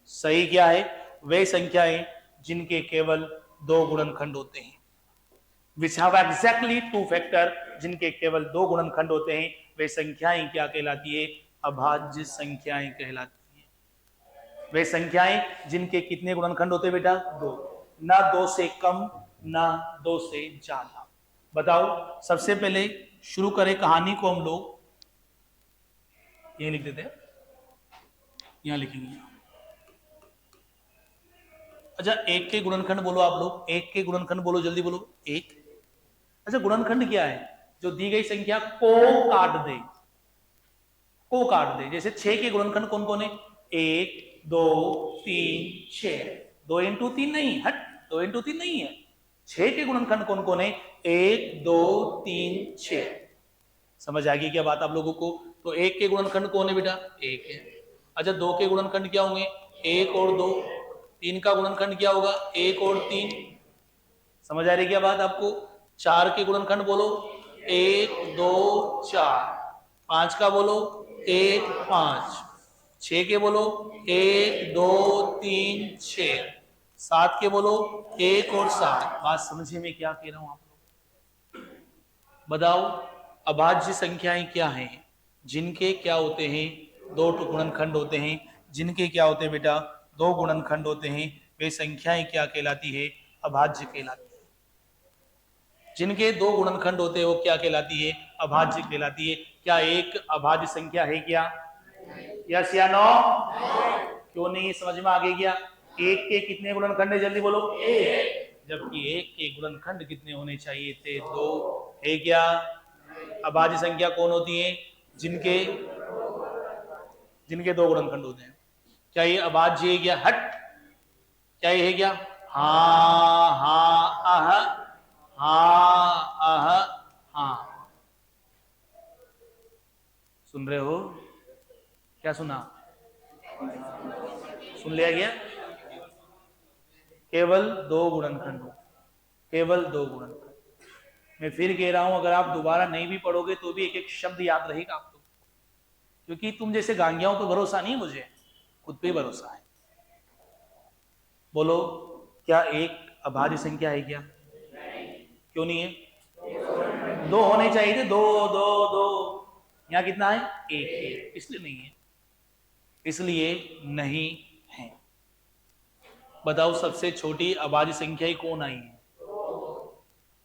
सही क्या है? वे संख्याएं जिनके केवल 2 गुणनखंड होते हैं। which have exactly 2 factor, जिनके केवल 2 गुणनखंड होते हैं, वे संख्याएं क्या कहलाती है? अभाज्य संख्याएं कहलाती है। वे संख्याएं जिनके कितने गुणनखंड होते हैं बेटा? 2। ना 2 से कम ना 2 से ज्यादा। बताओ, सबसे पहले शुरू करें कहानी को हम लोग, ये लिख देते हैं, यहां लिखेंगे। अच्छा, 1 के गुणनखंड बोलो आप लोग, 1 के गुणनखंड बोलो, जल्दी बोलो। 1। अच्छा, गुणनखंड क्या है? जो दी गई संख्या को काट दे, को काट दे। जैसे 6 के गुणनखंड कौन कौन है? 1, 2, 3, 6। 2 इंटू 3 नहीं, हट, 2 इंटू 3 नहीं है। 6 के गुणनखंड कौन कौन है? 1, 2, 3, 6। समझ आ गई क्या बात आप लोगों को? तो 1 के गुणनखंड कौन है बेटा? 1 है। अच्छा, 2 के गुणनखंड क्या होंगे? 1 और 2। 3 का गुणनखंड क्या होगा? 1 और 3। समझ आ रही क्या बात आपको? 4 के गुणनखंड बोलो, 1, 2, 4। 5 का बोलो, 1, 5। 6 के बोलो, 1, 2, 3, 6। 7 के बोलो, 1 और 7। बात समझे मैं क्या कह रहा हूं आप लोग? बताओ, अभाज्य संख्याएं क्या हैं? जिनके क्या होते हैं? 2 गुणनखंड होते हैं, जिनके क्या होते हैं बेटा, दो गुणनखंड होते हैं, वे संख्याएं क्या कहलाती है, अभाज्य कहलाती है। जिनके दो गुणनखंड होते हैं वो क्या कहलाती है, अभाज्य कहलाती है। क्या एक अभाज्य संख्या है क्या? यस या नो? क्यों नहीं? समझ में आ गई क्या? एक के कितने गुणनखंड है, जल्दी बोलो। एक। जबकि एक के गुणनखंड कितने होने चाहिए थे? दो। है क्या? अभाज्य संख्या कौन होती है? जिनके जिनके दो गुणनखंड होते हैं। क्या ये अभाज्य है क्या? हट। क्या ये है क्या? हाँ हाँ आह, हाँ आह, हाँ। सुन रहे हो? क्या सुना? सुन लिया क्या? केवल दो गुणनखंड हो, केवल दो गुणनखंड। मैं फिर कह रहा हूं, अगर आप दोबारा नहीं भी पढ़ोगे तो भी एक एक शब्द याद रहेगा आपको, क्योंकि तुम जैसे गांगियाओं पे भरोसा नहीं, मुझे खुद पे भरोसा है। बोलो, क्या एक अभाज्य संख्या है क्या? क्यों नहीं है? दो होने चाहिए थे, दो दो दो। यहाँ कितना है? एक है, इसलिए नहीं है, इसलिए नहीं है। बताओ सबसे छोटी अभाज्य संख्या ही कौन आई है?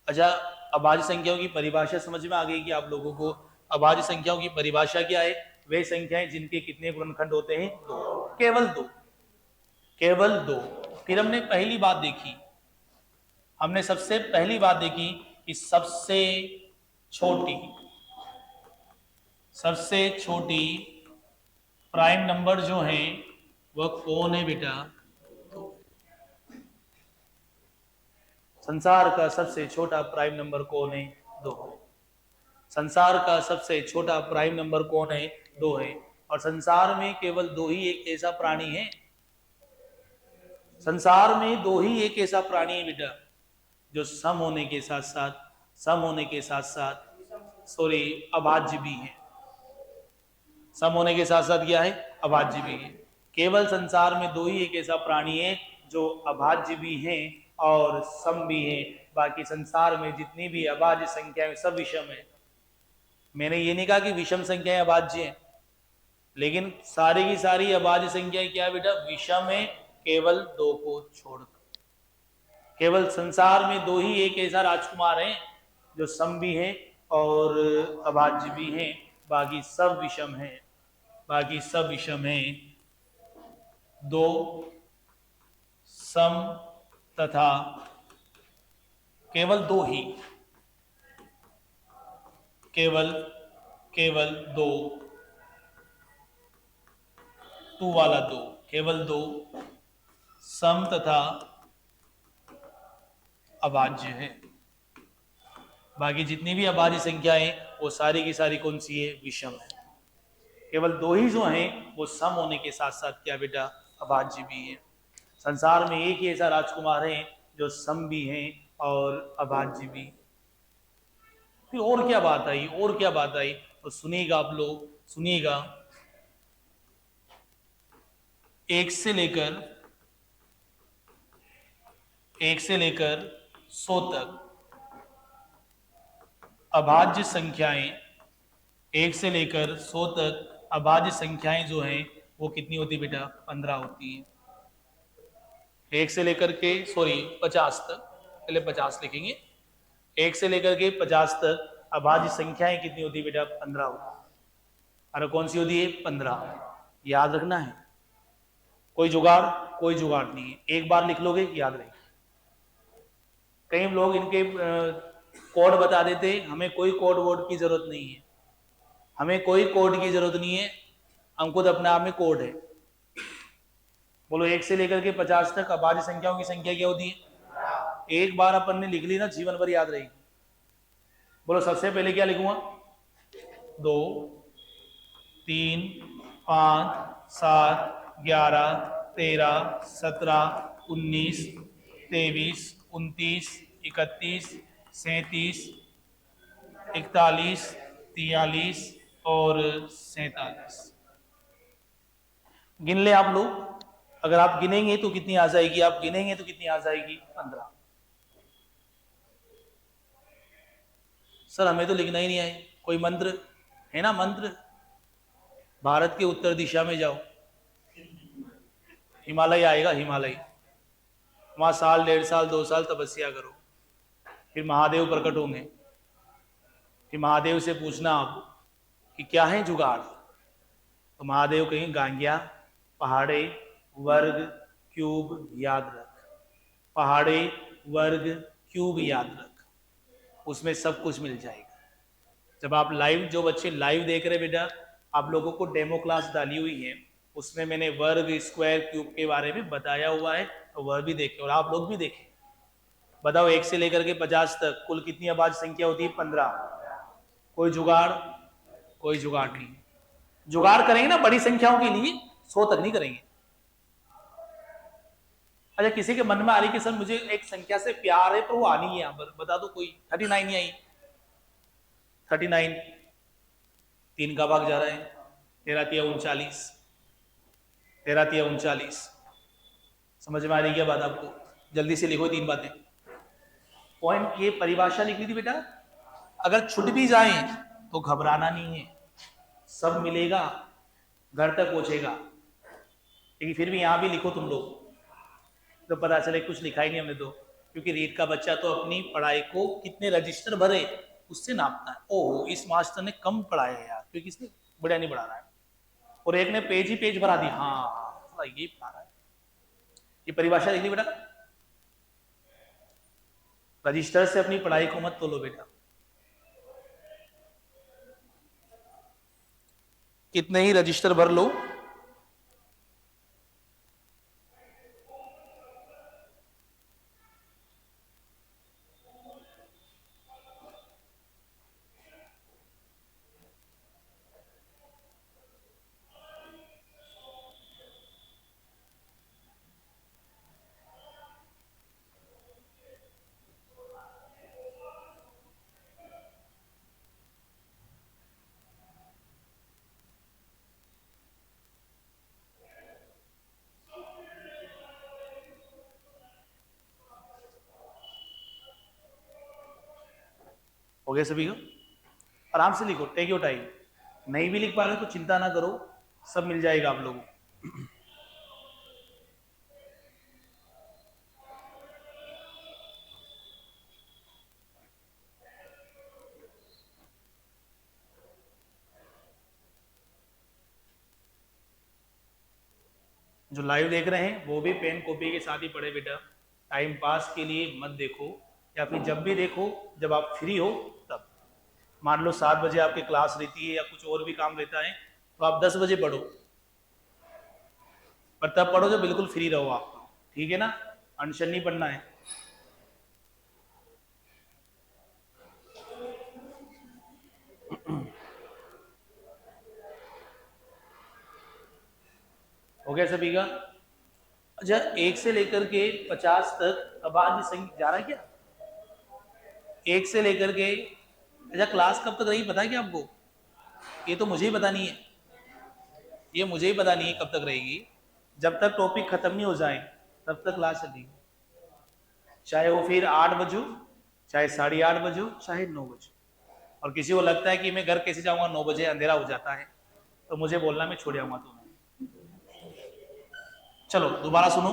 अच्छा, अभाज्य संख्याओं की परिभाषा समझ में आ गई कि आप लोगों को? अभाज्य संख्याओं की परिभाषा क्या है? वे संख्याएं जिनके कितने गुणनखंड होते हैं? दो। केवल दो, केवल दो। फिर हमने पहली बात देखी, हमने सबसे पहली बात देखी कि सबसे छोटी प्राइम नंबर जो है वह कौन है बेटा? संसार का सबसे छोटा प्राइम नंबर कौन है? दो। संसार का सबसे छोटा प्राइम नंबर कौन है? दो है। और संसार में केवल दो ही एक ऐसा प्राणी है, संसार में दो ही एक ऐसा प्राणी है बेटा, जो सम होने के साथ साथ सॉरी अभाज्य भी है। सम होने के साथ साथ क्या है? अभाज्य भी है। केवल संसार में दो ही एक ऐसा प्राणी है जो अभाज्य भी है और सम भी है। बाकी संसार में जितनी भी अभाज्य संख्याएं सब विषम है। मैंने ये नहीं कहा कि विषम संख्याएं अभाज्य हैं, लेकिन सारी की सारी अभाज्य संख्याएं क्या है बेटा? विषम है, केवल दो को छोड़कर। केवल संसार में दो ही एक ऐसा राजकुमार है जो सम भी है और अभाज्य भी है, बाकी सब विषम है, बाकी सब विषम है। दो सम तथा केवल दो ही, केवल केवल दो, टू वाला दो, केवल दो सम तथा अभाज्य है। बाकी जितनी भी अभाज्य संख्याएं वो सारी की सारी कौन सी है? विषम है। केवल दो ही जो हैं वो सम होने के साथ साथ क्या बेटा? अभाज्य भी है। संसार में एक ही ऐसा राजकुमार है जो सम भी है और अभाज्य भी। फिर और क्या बात आई, और क्या बात आई? तो सुनिएगा आप लोग, सुनिएगा। एक से लेकर 100 तक अभाज्य संख्याएं, 1 से लेकर 100 तक अभाज्य संख्याएं जो हैं वो कितनी होती है बेटा? 15 होती है। 1 से लेकर के 50 तक, पहले 50 लिखेंगे। 1 से लेकर के 50 तक अभाज्य संख्याएं कितनी होती है बेटा? 15 होती है। अरे कौन सी होती है? 15। याद रखना है, कोई जुगाड़? कोई जुगाड़ नहीं है, एक बार लिख लोगे याद रहेगा। कई लोग इनके कोड बता देते, हमें कोई कोड वोड की जरूरत नहीं है, हमें कोई कोड की जरूरत नहीं है, हम खुद अपने आप में कोड है। बोलो 1 से लेकर के 50 तक अभाज्य संख्याओं की संख्या क्या होती है? एक बार अपन ने लिख ली ना, जीवन भर याद रहेगी। बोलो सबसे पहले क्या लिखूंगा? 2 3 5 7 11 13 17 19 23 29 31 37 41 43 और 47। गिन ले आप लोग, अगर आप गिनेंगे तो कितनी आ जाएगी? आप गिनेंगे तो कितनी आ जाएगी? 15। सर हमें तो लिखना ही नहीं आए, कोई मंत्र है ना? मंत्र, भारत के उत्तर दिशा में जाओ, हिमालय आएगा, हिमालय, वहां साल 1.5 साल 2 साल तपस्या करो, फिर महादेव प्रकट होंगे, फिर महादेव से पूछना आप कि क्या है जुगाड़, तो महादेव कहेंगे गांगिया पहाड़े वर्ग क्यूब याद रख, पहाड़े वर्ग क्यूब याद रख, उसमें सब कुछ मिल जाएगा। जब आप लाइव, जो बच्चे लाइव देख रहे बेटा, आप लोगों को डेमो क्लास डाली हुई है, उसमें मैंने वर्ग स्क्वायर क्यूब के बारे में बताया हुआ है, तो वह भी देखें और आप लोग भी देखें। बताओ 1 से लेकर के 50 तक कुल कितनी अभाज्य संख्या होती है? 15। कोई जुगाड़? कोई जुगाड़ नहीं। जुगाड़ करेंगे ना बड़ी संख्याओं के लिए, 100 तक नहीं करेंगे। अच्छा, किसी के मन में आ रही कि सर मुझे एक संख्या से प्यार है पर वो आनी है यहाँ पर, बता दो कोई। 39 नहीं आई? 39 3 का भाग जा रहा है, 13 × 39, 13 × 39। समझ में आ रही क्या बात आपको? जल्दी से लिखो 3 बातें। पॉइंट ये परिभाषा लिखी थी बेटा, अगर छूट भी जाए तो घबराना नहीं है, सब मिलेगा, घर तक पहुंचेगा। लेकिन फिर भी यहां भी लिखो तुम लोग, तो पता चले कुछ लिखा ही नहीं हमने तो, क्योंकि रीट का बच्चा तो अपनी पढ़ाई को कितने रजिस्टर भरे उससे नापता है। ओहो, इस मास्टर ने कम पढ़ाया है यार, क्योंकि इसने बढ़िया नहीं पढ़ा रहा है, और एक ने पेज ही पेज भरा दी, हाँ ये पढ़ा रहा है। ये परिभाषा लिख ली बेटा, रजिस्टर से अपनी पढ़ाई को मत तोलो बेटा। कितने ही रजिस्टर भर लो, हो गया सभी को? आराम से लिखो, टेक योर टाइम। नहीं भी लिख पा रहे तो चिंता ना करो, सब मिल जाएगा आप लोगों को। जो लाइव देख रहे हैं वो भी पेन कॉपी के साथ ही पढ़े बेटा, टाइम पास के लिए मत देखो, या फिर जब भी देखो जब आप फ्री हो तब। मान लो 7 बजे आपकी क्लास रहती है या कुछ और भी काम रहता है, तो आप 10 बजे पढ़ो, पर तब पढ़ो जब बिल्कुल फ्री रहो आप, ठीक है ना? अनशन नहीं पढ़ना है। हो गया सभी का? अच्छा, 1 से लेकर के 50 तक अभाज्य संख्या जा रहा है क्या? 1 से लेकर के, अच्छा क्लास कब तक रही पता है क्या आपको? ये तो मुझे ही पता नहीं है, ये मुझे ही पता नहीं है कब तक रहेगी। जब तक टॉपिक खत्म नहीं हो जाए तब तक क्लास चलेगी, चाहे वो फिर 8 बजे, चाहे 8:30 बजे, चाहे 9 बजे। और किसी को लगता है कि मैं घर कैसे जाऊंगा, 9 बजे अंधेरा हो जाता है, तो मुझे बोलना, मैं छोड़ आऊंगा तुम्हें। चलो दोबारा सुनो।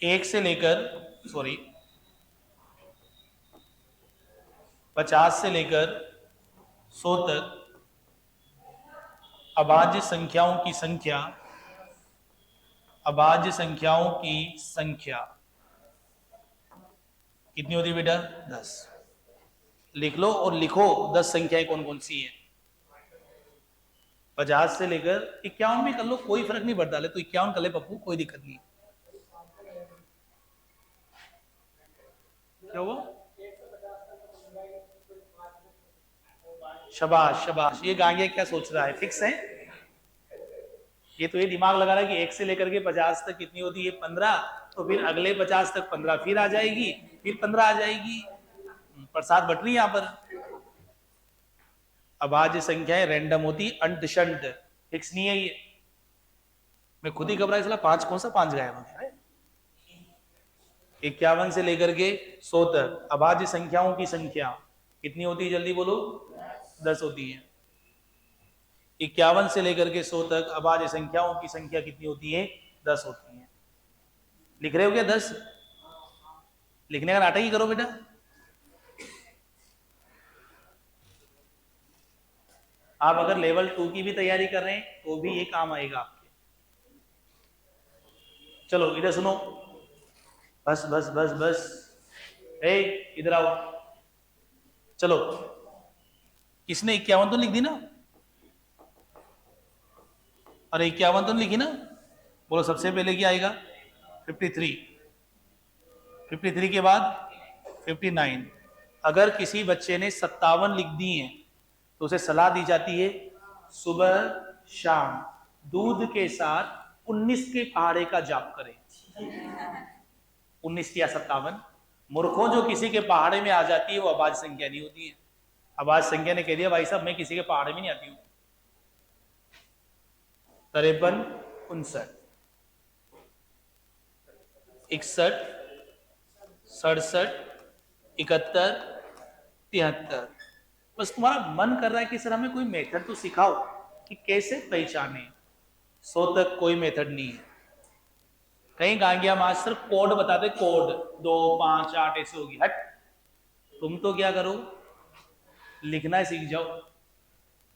1 से लेकर 50 से लेकर 100 तक अभाज्य संख्याओं की संख्या, अभाज्य संख्याओं की संख्या कितनी होती है बेटा? 10। लिख लो और लिखो 10 संख्याएं कौन कौन सी हैं। 50 से लेकर 51 भी कर लो, कोई फर्क नहीं पड़ता, ले तो 51 कर ले पप्पू, कोई दिक्कत नहीं। क्या हुआ? शाबाश शाबाश, ये गांगे क्या सोच रहा है, फिक्स है ये तो, ये दिमाग लगा रहा है कि 1 से लेकर के 50 तक कितनी होती है? 15, तो फिर अगले 50 तक 15 फिर आ जाएगी, फिर 15 आ जाएगी, प्रसाद बट रही है यहाँ पर। अभाज्य संख्याएं रैंडम होती, अंट शंट फिक्स नहीं है ये। मैं खुद ही घबरा, इसलिए 5 कौन सा 5 गायब हो गया। 51 से लेकर के 100 तक अभाज्य संख्याओं की संख्या कितनी होती है? जल्दी बोलो। 10 होती है। 51 से लेकर के 100 तक अभाज्य संख्याओं की संख्या कितनी होती है? 10 होती है। लिख रहे हो क्या 10? लिखने का नाटक ही करो बेटा। आप अगर लेवल 2 की भी तैयारी कर रहे हैं तो भी ये काम आएगा आपके। चलो इधर सुनो, बस बस बस बस, ए इधर आओ। चलो, किसने 51 तो लिख दी ना? अरे 51 तो लिखी ना? बोलो सबसे पहले क्या आएगा? 53, 53 के बाद 59। अगर किसी बच्चे ने 57 लिख दी है तो उसे सलाह दी जाती है सुबह शाम दूध के साथ 19 के पहाड़े का जाप करें। 19 या 57। मूर्खों, जो किसी के पहाड़े में आ जाती है वो अभाज्य संख्या नहीं होती है। अभाज्य संख्या ने कह दिया भाई साहब मैं किसी के पहाड़े में नहीं आती हूँ। 53, 59, 61, 67, 71, 73। बस तुम्हारा मन कर रहा है कि सर हमें कोई मेथड तो सिखाओ कि कैसे पहचाने। 100 तक कोई मेथड नहीं है। कहीं गांगिया मास्टर कोड बताते, कोड 2 5 8 ऐसे होगी। हट, तुम तो क्या करो, लिखना सीख जाओ,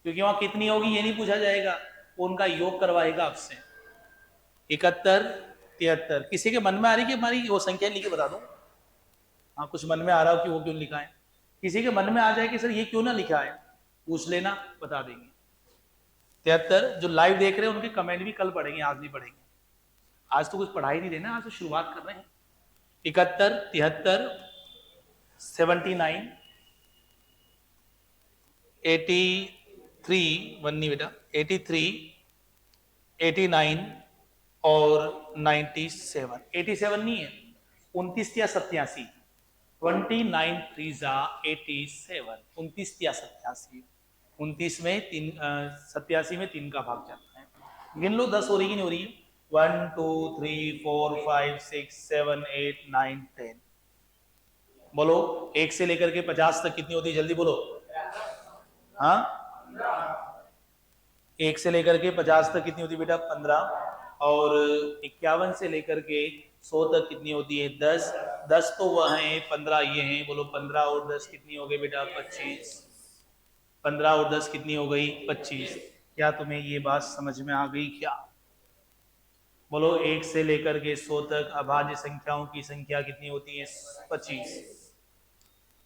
क्योंकि वहां कितनी होगी ये नहीं पूछा जाएगा, वो उनका योग करवाएगा आपसे। 71, 73। किसी के मन में आ रही कि हमारी वो संख्या लिख के बता दो? हाँ, कुछ मन में आ रहा हो कि वो क्यों लिखा है। किसी के मन में आ जाए कि सर ये क्यों ना लिखा है, पूछ लेना, बता देंगे। 73। जो लाइव देख रहे हैं उनके कमेंट भी कल पढ़ेंगे, आज नहीं पढ़ेंगे। आज तो कुछ पढ़ाई नहीं देना, आज तो शुरुआत कर रहे हैं। 71, 73, 79, 83, वन नहीं बेटा, 83, 89 और 97। 87 नहीं है, 29 या 87। 29 3 87, 29 या 87। 29 में 3, 87 में 3 का भाग जाता है। गिन लो 10 हो रही कि नहीं हो रही है? 1 2 3 4 5 6 7 8 9 10। बोलो 1 से लेकर के 50 तक कितनी होती है? जल्दी बोलो। हाँ, 1 से लेकर के 50 तक कितनी होती है बेटा? 15। और 51 से लेकर के 100 तक कितनी होती है? 10। 10 तो वह है, 15 ये हैं। बोलो 15 और 10 कितनी हो गई बेटा? 25। 15 और 10 कितनी हो गई? 25। क्या तुम्हें ये बात समझ में आ गई क्या? बोलो 1 से लेकर के 100 तक अभाज्य संख्याओं की संख्या कितनी होती है? 25।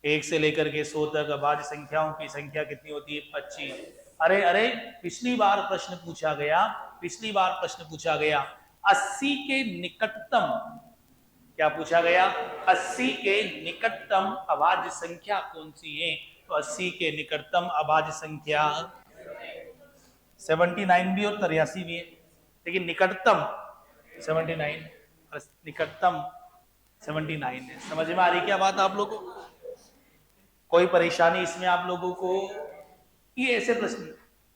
1 से लेकर के 100 तक अभाज्य संख्याओं की संख्या कितनी होती है? 25। अरे अरे, पिछली बार प्रश्न पूछा गया, पिछली बार प्रश्न पूछा गया 80 के निकटतम, क्या पूछा गया? 80 के निकटतम अभाज्य संख्या कौन सी है? तो 80 के निकटतम अभाज्य संख्या 79 भी और 83 भी है, लेकिन निकटतम 79, निकटतम 79 है। समझ में आ रही क्या बात आप लोगों को? कोई परेशानी इसमें आप लोगों को? ये ऐसे प्रश्न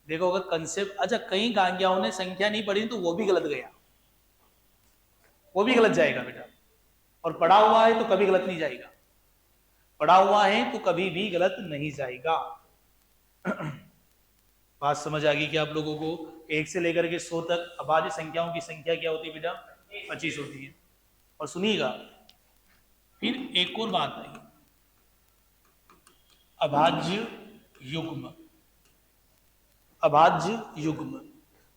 देखो, अगर कंसेप्ट, अच्छा कई गांगियाओं ने संख्या नहीं पढ़ी तो वो भी गलत गया, वो भी गलत जाएगा बेटा। और पढ़ा हुआ है तो कभी गलत नहीं जाएगा, पढ़ा हुआ है तो कभी भी गलत नहीं जाएगा। बात समझ आ गई कि आप लोगों को? 1 से लेकर के 100 तक अभाज्य संख्याओं की संख्या क्या होती है बेटा? 25 होती है। और सुनिएगा, फिर एक और बात आई, अभाज्य युग्म। अभाज्य युग्म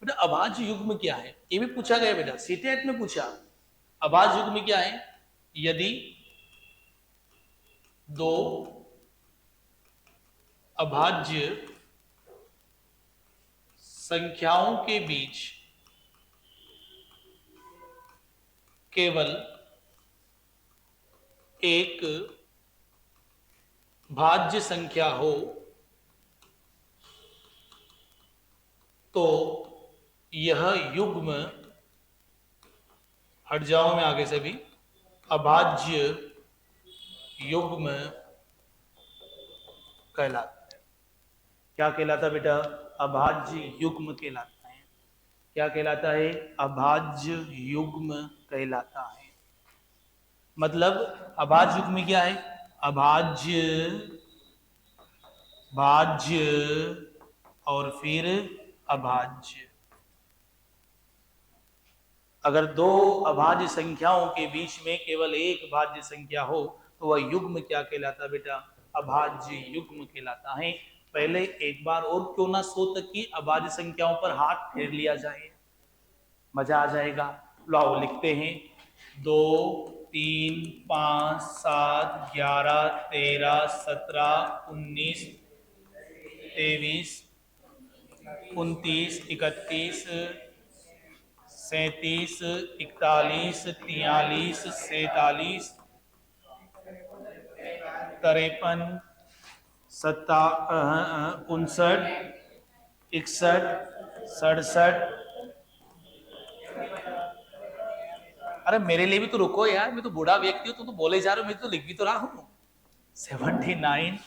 बेटा, अभाज्य युग्म क्या है? ये भी पूछा गया बेटा, सीटेट में पूछा। अभाज्य युग्म क्या है? यदि दो अभाज्य संख्याओं के बीच केवल एक भाज्य संख्या हो तो यह युग्म, हट जाओ मैं आगे से भी, अभाज्य युग्म कहलाता है। क्या कहलाता बेटा? अभाज्य युग्म कहलाता है। क्या कहलाता है? अभाज्य युग्म कहलाता है। मतलब अभाज्य युग्म क्या है? अभाज्य, भाज्य और फिर अभाज्य। अगर दो अभाज्य संख्याओं के बीच में केवल एक भाज्य संख्या हो तो वह युग्म क्या कहलाता है बेटा? अभाज्य युग्म कहलाता है। पहले एक बार और क्यों ना सो तक की अभाज्य संख्याओं पर हाथ फेर लिया जाए, मजा आ जाएगा। लो लिखते हैं 2 3 5 7 11 13 17 19 23 29 31 37 41 43 47 53 59 61 67। अरे मेरे लिए भी तो रुको यार, मैं तो बूढ़ा व्यक्ति हूँ, तुम तो बोले जा रहे हो, मैं तो लिख भी तो रहा हूँ। 79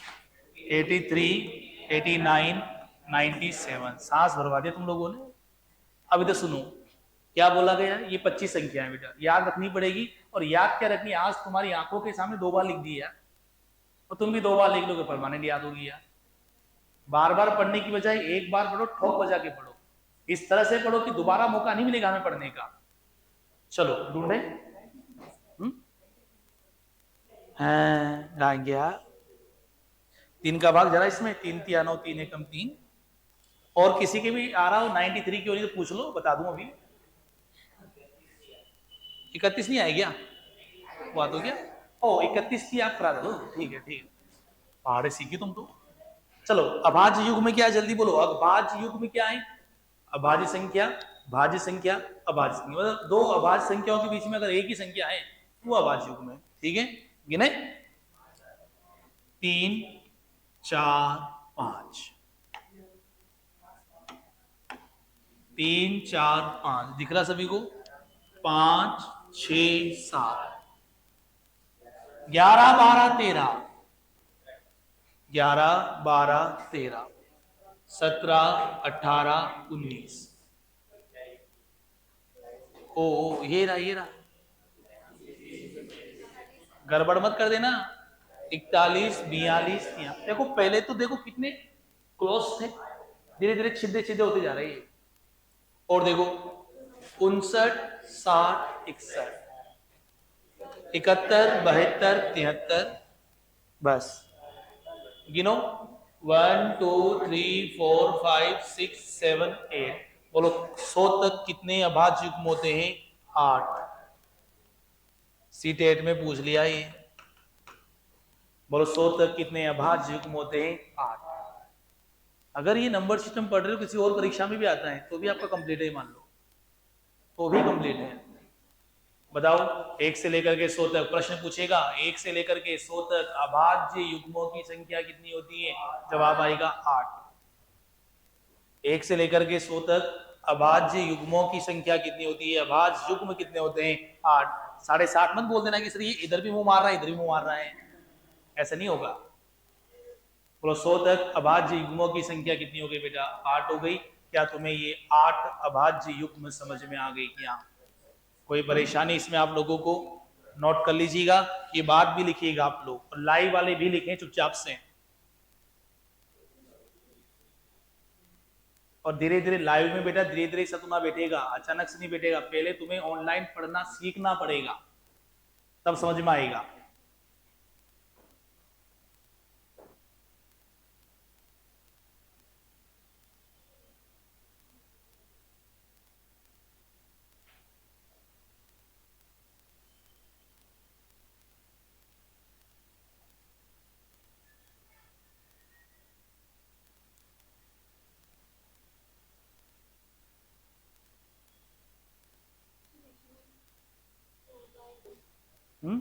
83 89 97। सांस भरवा दिया तुम लोगों ने। अब इधर सुनो क्या बोला गया। ये 25 संख्या है बेटा, याद रखनी पड़ेगी। और याद क्या रखनी, आज तुम्हारी आंखों के सामने 2 बार लिख दिया और तुम भी 2 बार लिख लोगे, परमानेंट याद होगी यार। बार बार पढ़ने की बजाय एक बार पढ़ो, ठोक बजा के पढ़ो। इस तरह से पढ़ो कि दोबारा मौका नहीं मिलेगा हमें पढ़ने का। चलो ढूंढे। हाँ गया 3 का भाग जरा इसमें, 3 3 9 3 एकम 3। और किसी के भी आ रहा हो 93 क्यों नहीं तो पूछ लो, बता दूं अभी। 31 नहीं आएगा बात हो गया। ओ 31 की आप करा दो, ठीक है ठीक है, पहाड़े सीखी तुम तो। चलो अभाज्य युग में क्या है, जल्दी बोलो। अभाज्य युग में क्या है? अभाज्य संख्या, भाज्य संख्या, अभाज्य संख्या। मतलब 2 अभाज्य संख्याओं के बीच में अगर एक ही संख्या है वो अभाज्य युग में। ठीक है, गिने 3 4 5। 3 4 5 दिख रहा सभी को? 5 6 7 11 12 13 11 12 13 17 18 19। ओ ये रहा गड़बड़ मत कर देना। 41 42 देखो पहले तो देखो कितने क्लोज थे, धीरे धीरे छिद्रे छिद्रे होते जा रहे हैं। और देखो 59 60 61 71 72 73। बस गिनो 1 2 3 4 5 6 7 8। बोलो 100 तक कितने अभाज्य युग्म होते हैं? 8। C-TET में पूछ लिया ये। बोलो 100 तक कितने अभाज्य युग्म होते हैं? 8। अगर ये नंबर सिस्टम पढ़ रहे हो किसी और परीक्षा में भी आता है तो भी आपका कंप्लीट है, मान लो तो भी कंप्लीट है। बताओ 1 से लेकर के 100 तक प्रश्न पूछेगा, 1 से लेकर के 100 तक अभाज्य युग्मों की संख्या कितनी होती है? जवाब आएगा 8। 1 से लेकर के 100 तक अभाज्य युग्मों की संख्या कितनी होती है? अभाज्य युग्म कितने होते हैं? 8। 60.5 मत बोल देना कि सर ये इधर भी मुंह मार रहा है इधर भी मुंह मार रहा है, ऐसा नहीं होगा। बोलो 100 तक अभाज्य युग्मों की संख्या कितनी हो गई बेटा? 8 हो गई। क्या तुम्हें ये 8 अभाज्य युग्म समझ में आ गई क्या? कोई परेशानी इसमें आप लोगों को? नोट कर लीजिएगा, ये बात भी लिखिएगा आप लोग, और लाइव वाले भी लिखें चुपचाप से। और धीरे धीरे लाइव में बेटा धीरे धीरे सतुना बैठेगा, अचानक से नहीं बैठेगा। पहले तुम्हें ऑनलाइन पढ़ना सीखना पड़ेगा, तब समझ में आएगा। हम्म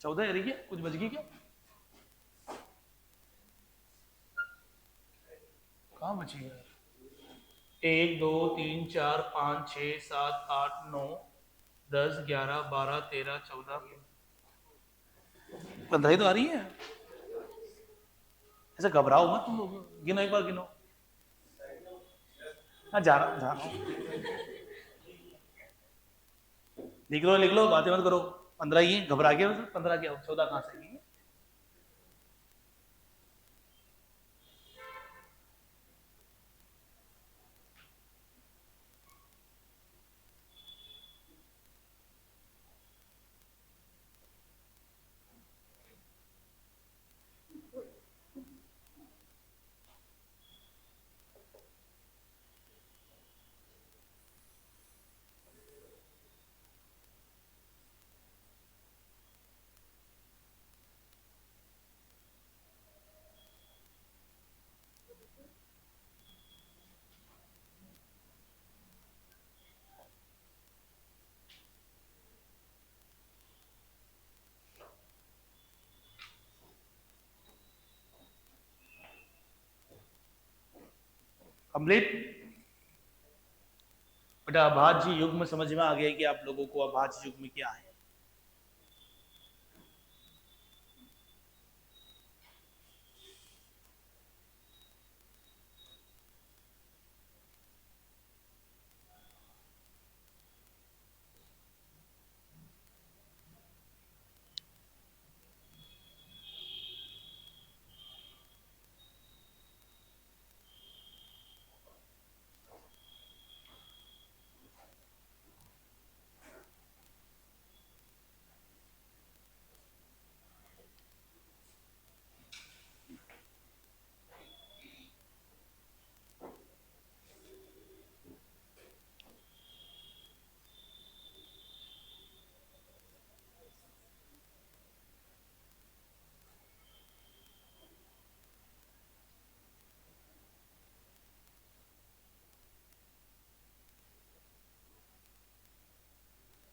14 रही है, कुछ बच गई क्या? कहाँ बची है? 1 2 3 4 5 6 7 8 9 10 11 12 13 14 15 ही तो आ रही है। ऐसे घबराओ मत तुम लोग, गिनो एक बार गिनो। हाँ जा रहा हूँ। लिख लो बातें मत करो। 15 ही घबरा गया, 15 क्या 14 कहाँ से? कंप्लीट। बेटा अभाज्य युग्म समझ में आ गया कि आप लोगों को अभाज्य युग्म क्या है?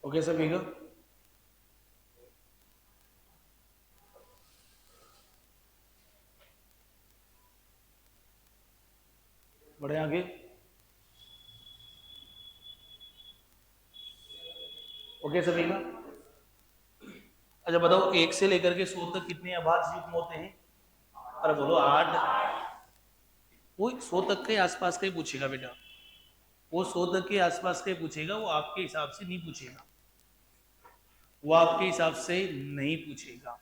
ओके सभी को बढ़े आगे। ओके सभी का। अच्छा बताओ 1 से लेकर के 100 तक कितने अभाज्य युग्म होते हैं? अरे बोलो 8। वो 100 तक के आसपास का ही पूछेगा बेटा, वो 100 तक के आसपास का ही पूछेगा, वो आपके हिसाब से नहीं पूछेगा, वो आपके हिसाब से नहीं पूछेगा।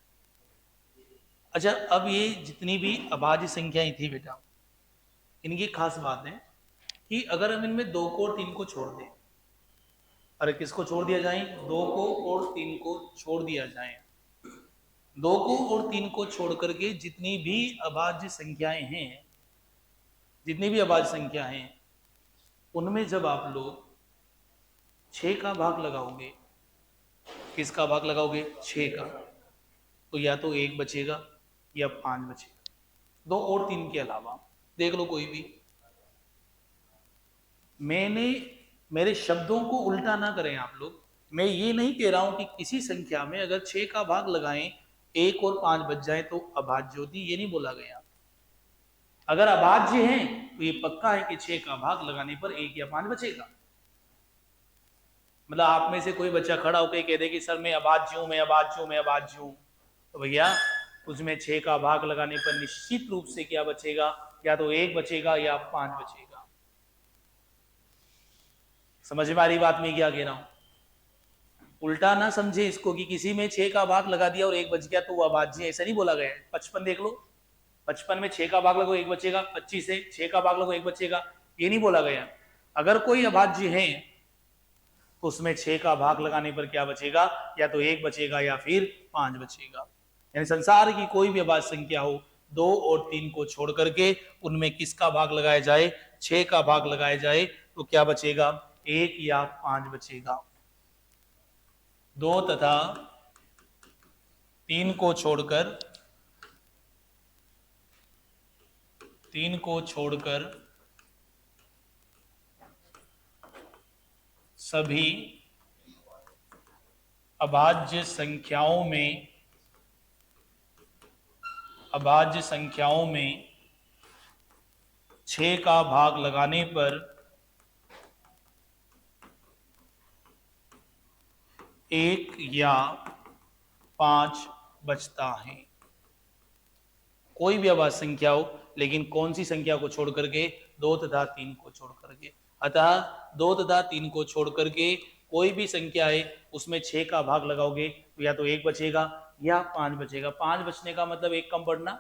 अच्छा अब ये जितनी भी अभाज्य संख्याएं थी बेटा, इनकी खास बात है कि अगर हम इनमें 2 को और 3 को छोड़ दें, अरे किसको छोड़ दिया जाए? 2 को और 3 को छोड़ दिया जाए। 2 को और 3 को छोड़ करके जितनी भी अभाज्य संख्याएं हैं, जितनी भी अभाज्य संख्या हैं, उनमें जब आप लोग 6 का भाग लगाओगे, किसका भाग लगाओगे? 6 का, तो या तो 1 बचेगा या 5 बचेगा, 2 और 3 के अलावा देख लो कोई भी। मैंने मेरे शब्दों को उल्टा ना करें आप लोग, मैं ये नहीं कह रहा हूं कि किसी संख्या में अगर 6 का भाग लगाएं 1 और 5 बच जाए तो अभाज्य होती, ये नहीं बोला गया। अगर अभाज्य है तो ये पक्का है कि 6 का भाग लगाने पर 1 या 5 बचेगा। मतलब आप में से कोई बच्चा खड़ा होकर कह दे कि सर मैं अभाज्य हूं, मैं अभाज्य हूं, मैं अभाज्य हूं, तो भैया उसमें 6 का भाग लगाने पर निश्चित रूप से क्या बचेगा? या तो 1 बचेगा या 5 बचेगा। समझ में आ रही बात में क्या कह रहा हूं? उल्टा ना समझे इसको कि किसी में 6 का भाग लगा दिया और 1 बच गया तो वो अभाज्य है, ऐसा नहीं बोला गया है। 55 देख लो, 55 में 6 का भाग लगो 1 बचेगा, 25 से 6 का भाग लगो 1 बचेगा, ये नहीं बोला गया। अगर कोई अभाज्य है तो उसमें 6 का भाग लगाने पर क्या बचेगा? या तो 1 बचेगा या फिर 5 बचेगा। यानी संसार की कोई भी अभाज्य संख्या हो, 2 और 3 को छोड़ करके उनमें किसका भाग लगाया जाए? 6 का भाग लगाया जाए तो क्या बचेगा? 1 या 5 बचेगा। 2 तथा 3 को छोड़कर, 3 को छोड़कर सभी अभाज्य संख्याओं में, अभाज्य संख्याओं में 6 का भाग लगाने पर 1 या 5 बचता है। कोई भी अभाज्य संख्या हो, लेकिन कौन सी संख्या को छोड़ करके? 2 तथा 3 को छोड़ करके। अतः 2 तथा 3 को छोड़ करके कोई भी संख्या है उसमें 6 का भाग लगाओगे तो या तो 1 बचेगा या 5 बचेगा। 5 बचने का मतलब 1 कम पड़ना।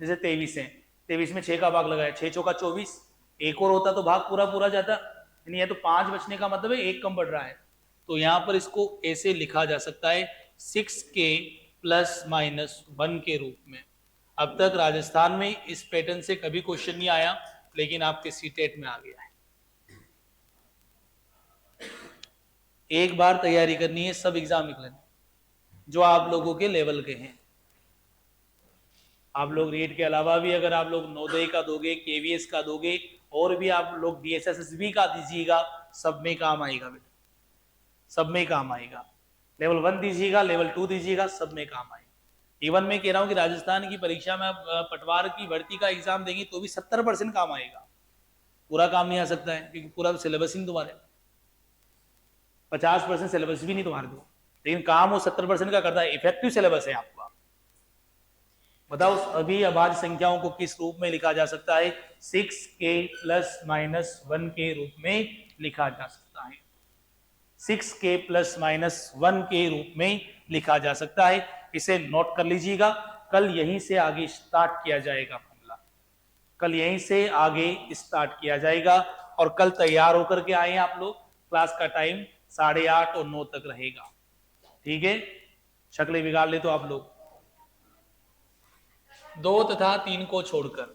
जैसे 23 है, 23 में 6 का भाग लगाया, 6 चौका 24, 1 और होता तो भाग पूरा पूरा जाता, नहीं है तो 5 बचने का मतलब है 1 कम पड़ रहा है। तो यहां पर इसको ऐसे लिखा जा सकता है 6k ± 1 के रूप में। अब तक राजस्थान में इस पैटर्न से कभी क्वेश्चन नहीं आया, लेकिन आपके सीटेट में आ गया है। एक बार तैयारी करनी है, सब एग्जाम निकलने जो आप लोगों के लेवल के हैं। आप लोग रीट के अलावा भी अगर आप लोग नवोदय का दोगे, केवीएस का दोगे, और भी आप लोग डीएसएसएसबी का दीजिएगा, सब में काम आएगा बेटा, सब में काम आएगा। लेवल 1 दीजिएगा, लेवल 2 दीजिएगा, सब में काम आएगा। इवन मैं कह रहा हूं कि राजस्थान की परीक्षा में आप पटवार की भर्ती का एग्जाम देंगे तो भी 70% काम आएगा। पूरा काम नहीं आ सकता है क्योंकि पूरा तो सिलेबस ही नहीं तुम्हारे, 50% सिलेबस भी नहीं तुम्हारे को, लेकिन काम वो 70% का करता है, इफेक्टिव सिलेबस है आपका। बताओ अभी अभाज्य संख्याओं को किस रूप में लिखा जा सकता है? 6k प्लस माइनस 1 के रूप में लिखा जा सकता है, 6k प्लस माइनस 1 के रूप में लिखा जा सकता है। इसे नोट कर लीजिएगा, कल यहीं से आगे स्टार्ट किया जाएगा फॉर्मूला, कल यहीं से आगे स्टार्ट किया जाएगा। और कल तैयार होकर के आए आप लोग, क्लास का टाइम 8:30 और 9 तक रहेगा, ठीक है? शक्लें बिगाड़ ले तो आप लोग, 2 तथा 3 को छोड़कर